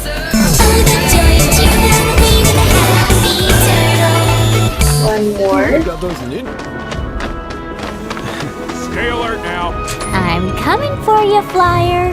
One more. Stay alert now. I'm coming for you, Flyer.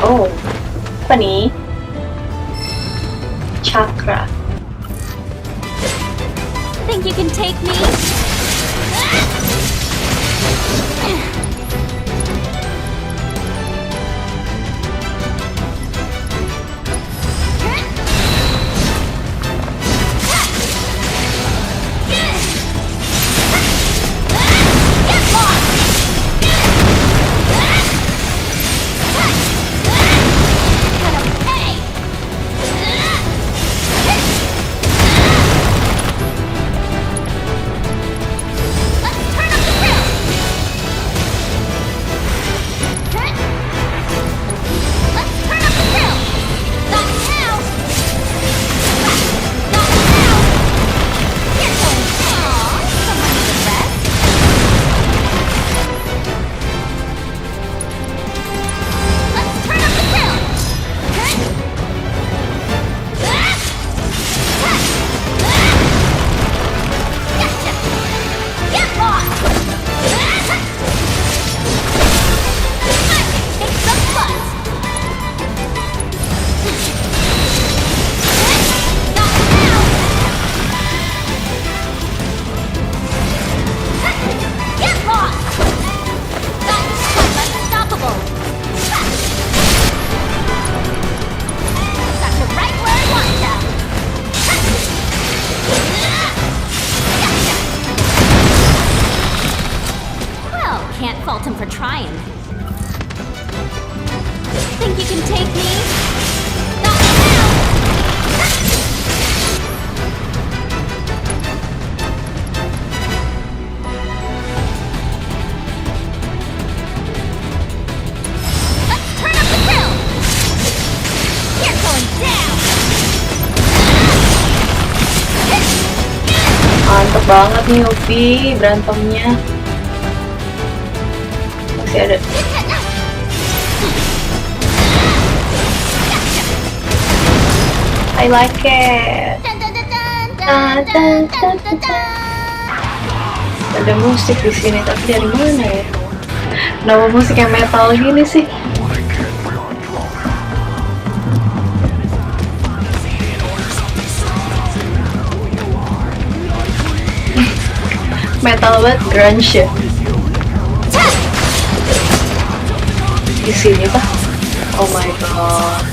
Oh, apa nih? Chakra. Think you can take me? Can't fault him for trying. Think you can take me? Not now! Let's turn up the kill! You're going down! Mantep banget nih Yuffie berantemnya. Masih ada. I like it. Ada musik di sini, tapi dari mana ya? Nama musik yang metal gini sih. Metal banget, grunge ya. Di sini pak. Oh my god.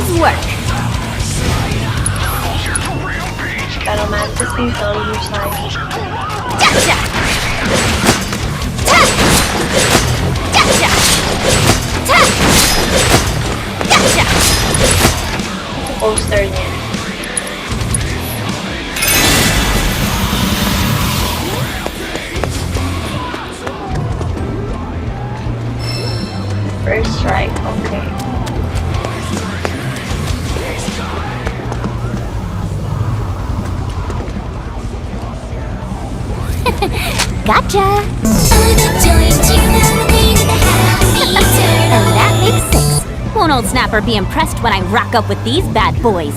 Nice work. Gak romantis nih kalau Yusai. Gotcha. Ta. Gotcha. Ta. Gotcha. Posternya. First strike, okay. Gotcha. And that makes 6. Won't old Snapper be impressed when I rock up with these bad boys?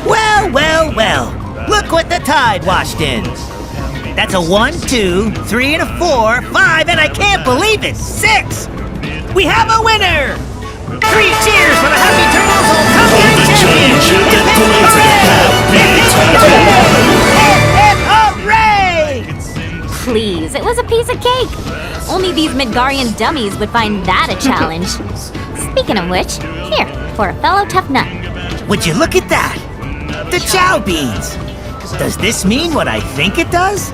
Well, well, well. Look what the tide washed in. That's a 1, 2, 3, and a 4, 5, and I can't believe it, 6! We have a winner! 3 cheers for the Happy Turtles homecoming champion! Hip, hip, hooray! Please, it was a piece of cake. Only these Midgarian dummies would find that a challenge. Speaking of which, here, for a fellow tough nut. Would you look at that? The Chow Beans! Does this mean what I think it does?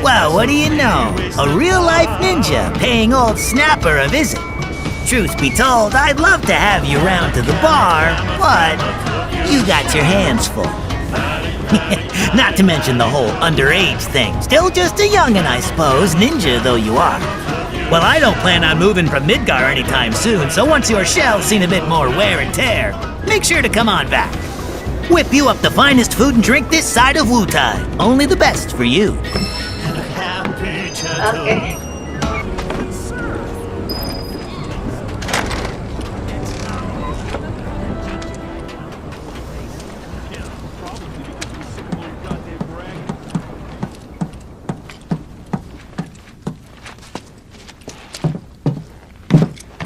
Well, what do you know? A real-life ninja paying old Snapper a visit. Truth be told, I'd love to have you round to the bar, but you got your hands full. Not to mention the whole underage thing. Still just a youngin', I suppose, ninja though you are. Well, I don't plan on moving from Midgar anytime soon, so once your shell's seen a bit more wear and tear, make sure to come on back. Whip you up the finest food and drink this side of Wutai. Only the best for you. Okay.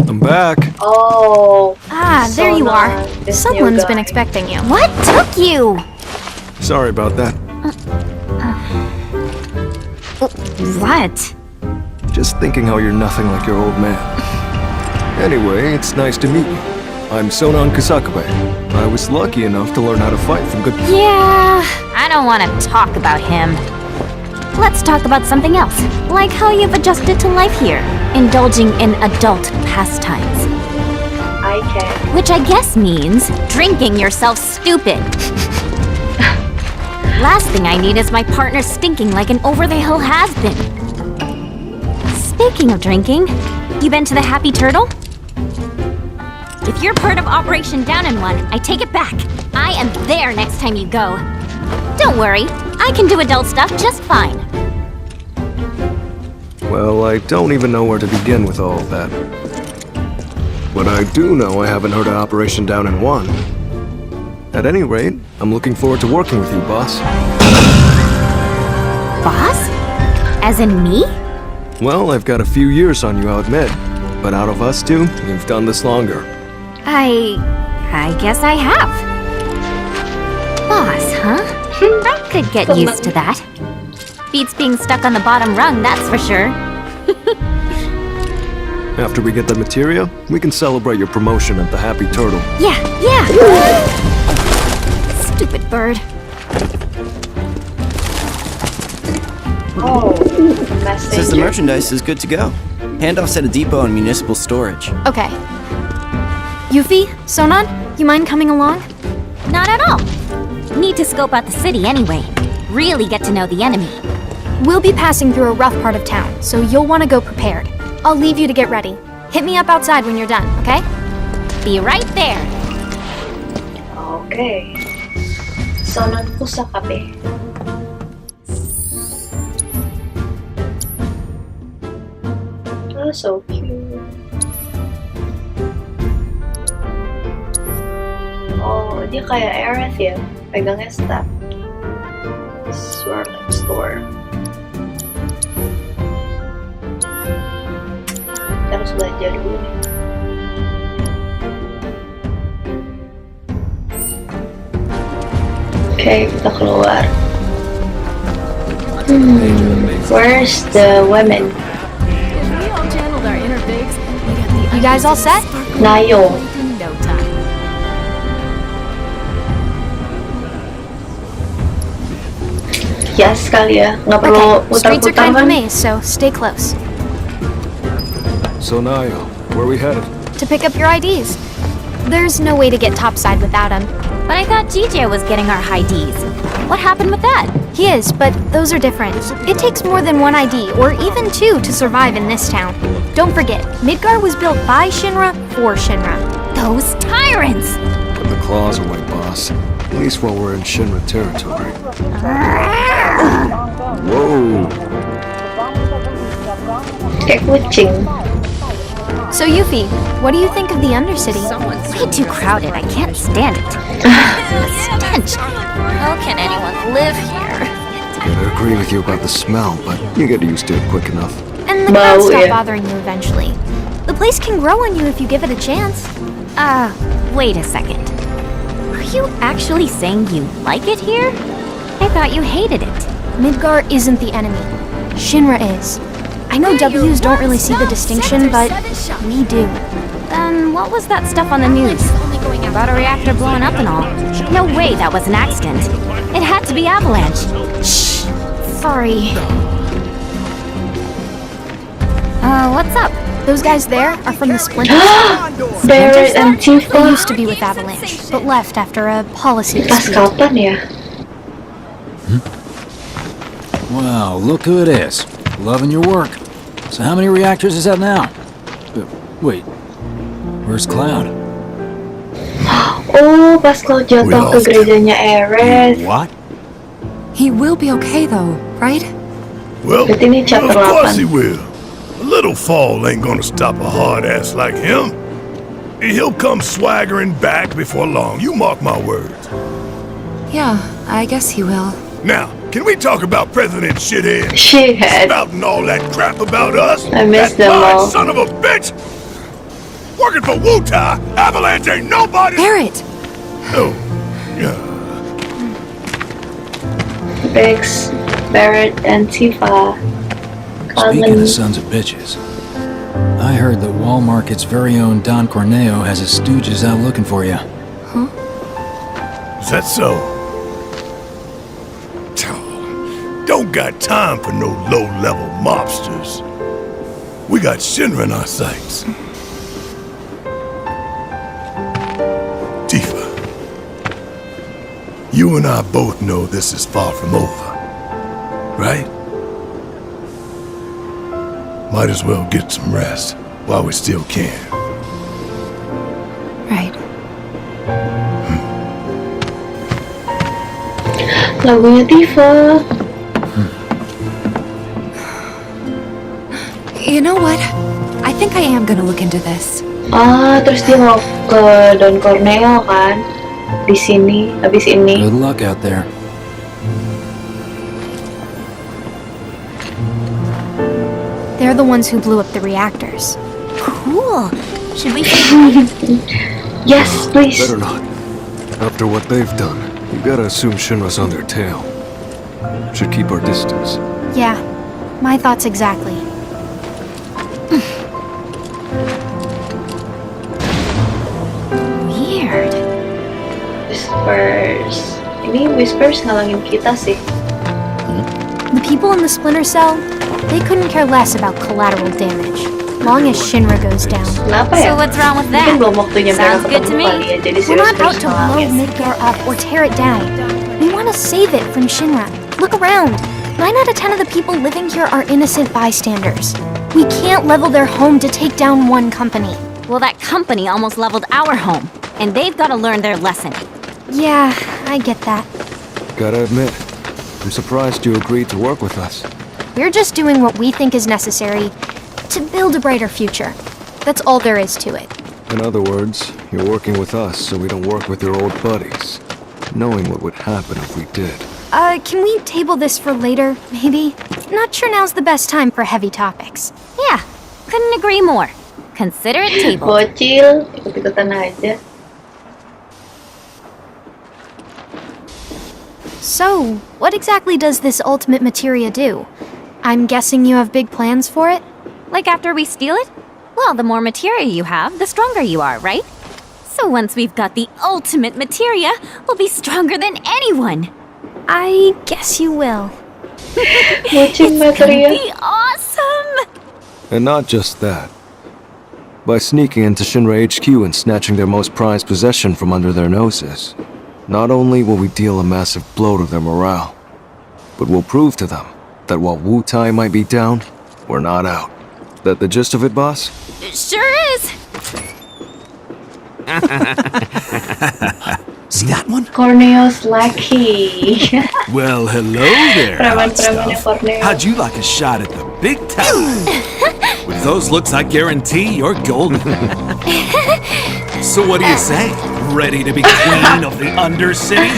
I'm back. Oh. Ah, there you are. This Someone's new been guy. expecting you. What took you? Sorry about that. What? Just thinking how you're nothing like your old man. Anyway, it's nice to meet you. I'm Sonan Kusakabe. I was lucky enough to learn how to fight from good... Yeah, I don't want to talk about him. Let's talk about something else, like how you've adjusted to life here, indulging in adult pastimes. I can. Which I guess means drinking yourself stupid. Last thing I need is my partner stinking like an over-the-hill has-been. Speaking of drinking, you been to the Happy Turtle? If you're part of Operation Down in One, I take it back. I am there next time you go. Don't worry, I can do adult stuff just fine. Well, I don't even know where to begin with all of that. But I do know I haven't heard of Operation Down in One. At any rate, I'm looking forward to working with you, boss. Boss? As in me? Well, I've got a few years on you, I'll admit. But out of us two, you've done this longer. I guess I have. Boss, huh? I could get used to that. Beats being stuck on the bottom rung, that's for sure. After we get the materia, we can celebrate your promotion at the Happy Turtle. Yeah. Stupid bird. Oh, messenger. Says the merchandise is good to go. Handoff's at a depot and municipal storage. Okay. Yuffie, Sonan, you mind coming along? Not at all. Need to scope out the city anyway. Really get to know the enemy. We'll be passing through a rough part of town, so you'll want to go prepared. I'll leave you to get ready. Hit me up outside when you're done, okay? Be right there. Okay. Sonan Kusakabe. Oh, so cute. Oh, dia kayak Aerith ya. Pegangnya staff. Swirling store. Kita harus belajar dulu nih. Oke, kita keluar. Where's the women? If we all channeled our inner bigs, we'd have the You guys all set? Nayo. in no time. Yes kali ya, nggak perlu Okay, streets are muter-muter kind of a kan? maze, so stay close. So Nayo, where are we headed? To pick up your IDs. There's no way to get topside without them. But I thought GJ was getting our IDs. What happened with that? He is, but those are different. It takes more than one ID, or even two, to survive in this town. Don't forget, Midgar was built by Shinra for Shinra. Those tyrants! Put the claws away, boss. At least while we're in Shinra territory. Whoa! Kayak kucing. So Yuffie, what do you think of the Undercity? Way too crowded. I can't stand it. The stench. How can anyone live here? Gotta agree with you about the smell, but you get used to it quick enough. And the Bau, crowds stop ya. bothering you eventually. The place can grow on you if you give it a chance. Wait a second. Are you actually saying you like it here? I thought you hated it. Midgar isn't the enemy. Shinra is. I know W's don't really see the distinction, but we do. Then what was that stuff on the news? About a reactor blowing up and all. No way that was an accident. It had to be Avalanche. Shh. Sorry. What's up? Those guys there are from the Splinter. Barrett and They Tifa. used to be with Avalanche, but left after a policy Pas dispute. kapan ya? Wow, look who it is. Loving your work. So how many reactors is that now? Wait, where's Cloud? Oh, pas Cloud jatuh ke gerejanya Ares. What? He will be okay though, right? Well, Berarti ini chapter of course 8. he will. A little fall ain't gonna stop a hard ass like him. He'll come swaggering back before long, you mark my words. Yeah, I guess he will. Now, can we talk about President Shithead? Shithead. Spouting all that crap about us? I miss That them lying all. son of a bitch! Working for Wutai, Avalanche ain't nobody! Barrett! Oh, yeah. Biggs, Barrett, and Tifa. Speaking Common. of sons of bitches, I heard that Wall Market's very own Don Corneo has his stooges out looking for you. Is that so? Don't got time for no low-level mobsters. We got Shinra in our sights. Tifa, you and I both know this is far from over, right? Might as well get some rest while we still can. Right. Lagunya Tifa. You know what? I think I am gonna look into this. Ah, terus dia mau ke Don Corneo kan? Di sini, habis ini. Good luck out there. They're the ones who blew up the reactors. Cool. Should we Yes, please. Better not. After what they've done, you gotta assume Shinra's on their tail. Should keep our distance. Yeah, my thoughts exactly. Weird. Whispers. Ini Whispers ngalangin kita sih. The people in the Splinter Cell, they couldn't care less about collateral damage, long as Shinra goes down. Kenapa ya? So what's wrong with that? Mungkin belum waktunya mereka Sounds good to ketemu me. kali ya. Jadi We're not serius out to blow ngalangin. Midgar up or tear it down. We want to save it from Shinra. Look around. 9 out of 10 of the people living here are innocent bystanders. We can't level their home to take down one company. Well, that company almost leveled our home, and they've got to learn their lesson. Yeah, I get that. Gotta admit, I'm surprised you agreed to work with us. We're just doing what we think is necessary to build a brighter future. That's all there is to it. In other words, you're working with us so we don't work with your old buddies, knowing what would happen if we did. Can we table this for later, maybe? Not sure now's the best time for heavy topics. Yeah, couldn't agree more. Consider it tabled. Bocil, ikut-ikutan aja. So, what exactly does this ultimate materia do? I'm guessing you have big plans for it? Like after we steal it? Well, the more materia you have, the stronger you are, right? So once we've got the ultimate materia, we'll be stronger than anyone. I guess you will. Mucin materia. Be awesome! And not just that. By sneaking into Shinra HQ and snatching their most prized possession from under their noses, not only will we deal a massive blow to their morale, but we'll prove to them that while Wu-Tai might be down, we're not out. That the gist of it, boss? It sure is! See that one? Corneo's lucky. Well, hello there, hot Preman-premannya stuff. Corneo. How'd you like a shot at the big time? With those looks, I guarantee you're golden. So what do you say? Ready to be queen of the Undercity?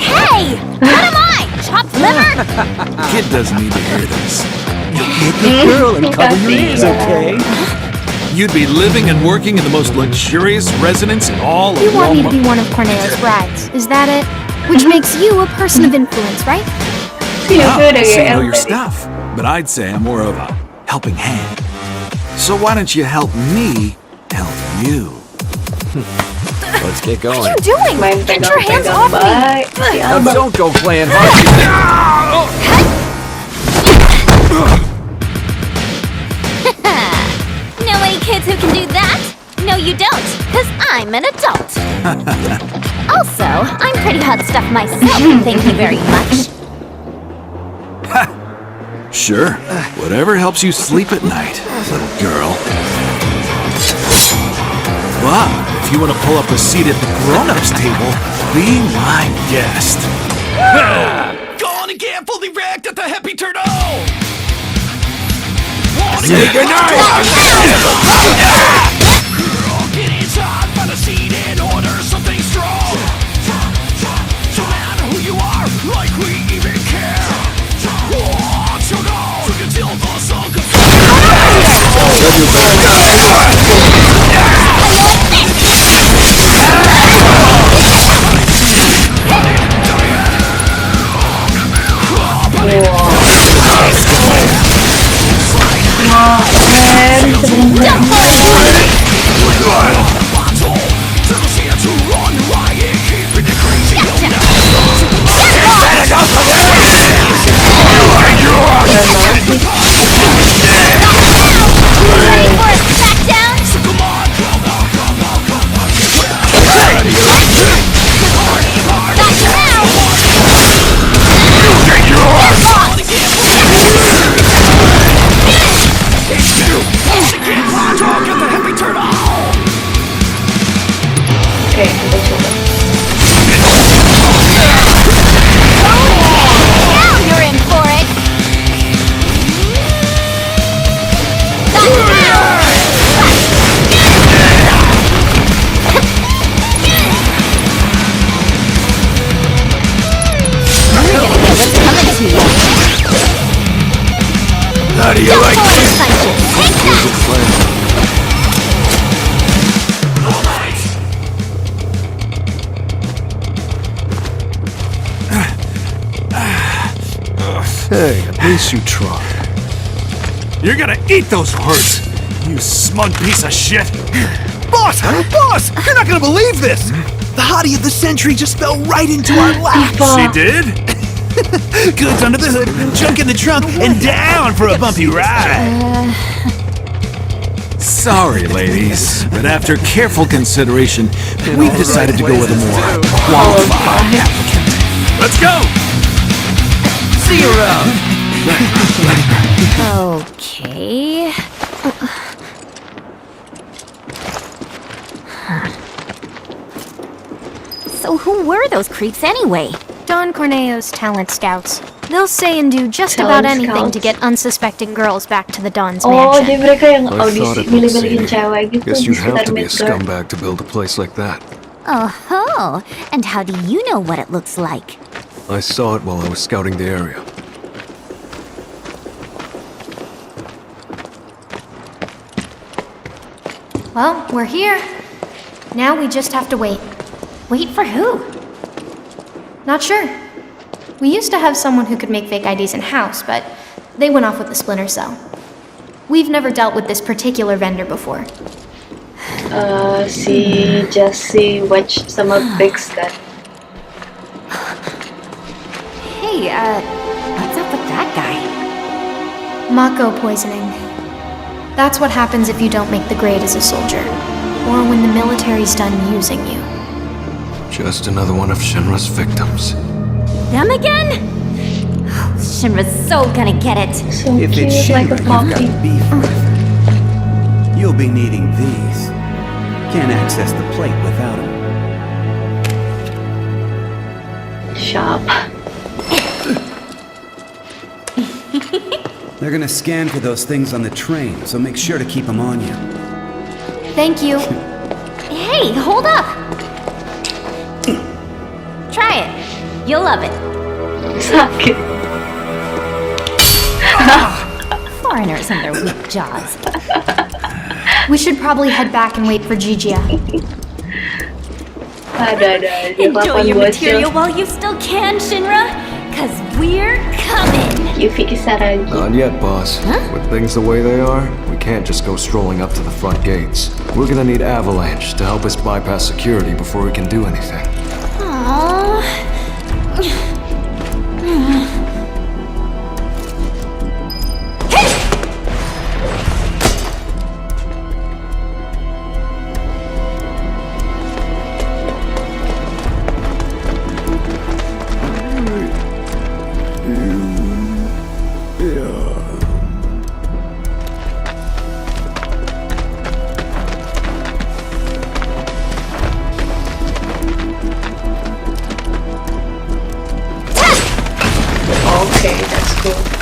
Hey! What am I? Chopped liver? Kid doesn't need to hear this. Girl, and cover your ears, okay? You'd be living and working in the most luxurious residence in all of You want me to Walmart. be one of Corneo's brides, is that it? Which makes you a person of influence, right? Wow, so you know your stuff. But I'd say I'm more of a helping hand. So why don't you help me help you? Let's get going. What are you doing? Main Get your hands off me! Now, don't go playing hard. No way, kids who can do that? No, you don't, because I'm an adult. Also, I'm pretty hot stuff myself, thank you very much. Sure. Whatever helps you sleep at night, little girl. Wow, if you want to pull up a seat at the grown-ups table, be my guest. Gonna get fully wrecked at the Happy Turtle! Say goodnight! Get inside, find a seat and order something strong. No matter who you are, like we even care. Want to know? Took until the sun comes Oke, kita coba. Now you're in for it. You're gonna get what's coming to you. How do you Don't like pull any this? punches. Take that! Hey, at least you tried. You're gonna eat those words, you smug piece of shit. Boss! Boss! You're not gonna believe this! The hottie of the century just fell right into our lap! She did? Goods under the hood, junk in the trunk, and down for a bumpy ride! Sorry, ladies, but after careful consideration, we've decided to go with a more qualified applicant. Let's go! See you around! Okay. So who were those creeps anyway? Don Corneo's talent scouts. They'll say and do just Talent about anything scouts. to get unsuspecting girls back to the Don's Oh, mansion. jadi mereka yang I thought audisi it looked milih-milihin zany. cewek gitu Guess di you'd have sekitar to be a Midgard. scumbag to build a place like that. Oh, and how do you know what it looks like? I saw it while I was scouting the area. Well, we're here. Now we just have to wait. Wait for who? Not sure. We used to have someone who could make fake IDs in-house, but they went off with the Splinter Cell. We've never dealt with this particular vendor before. Si Jesse Wedge sama Biggs kan. Hey, what's up with that guy? Mako poisoning. That's what happens if you don't make the grade as a soldier, or when the military's done using you. Just another one of Shinra's victims. Them again? Oh, Shinra's so gonna get it. So If cute, it's like a Shinra you've got puppy. beef with, you'll be needing these. Can't access the plate without them. Sharp. They're gonna scan for those things on the train, so make sure to keep them on you. Thank you. Hey, hold up! Try it. You'll love it. Sakit. Foreigners and their weak jaws. We should probably head back and wait for Gigia. Ada aja. Enjoy your Kapan material bocil? while you still can, Shinra, cause we're coming! Yuffie Kisaragi. Not yet, boss. With things the way they are, we can't just go strolling up to the front gates. We're gonna need Avalanche to help us bypass security before we can do anything. Aww. Okay, that's cool.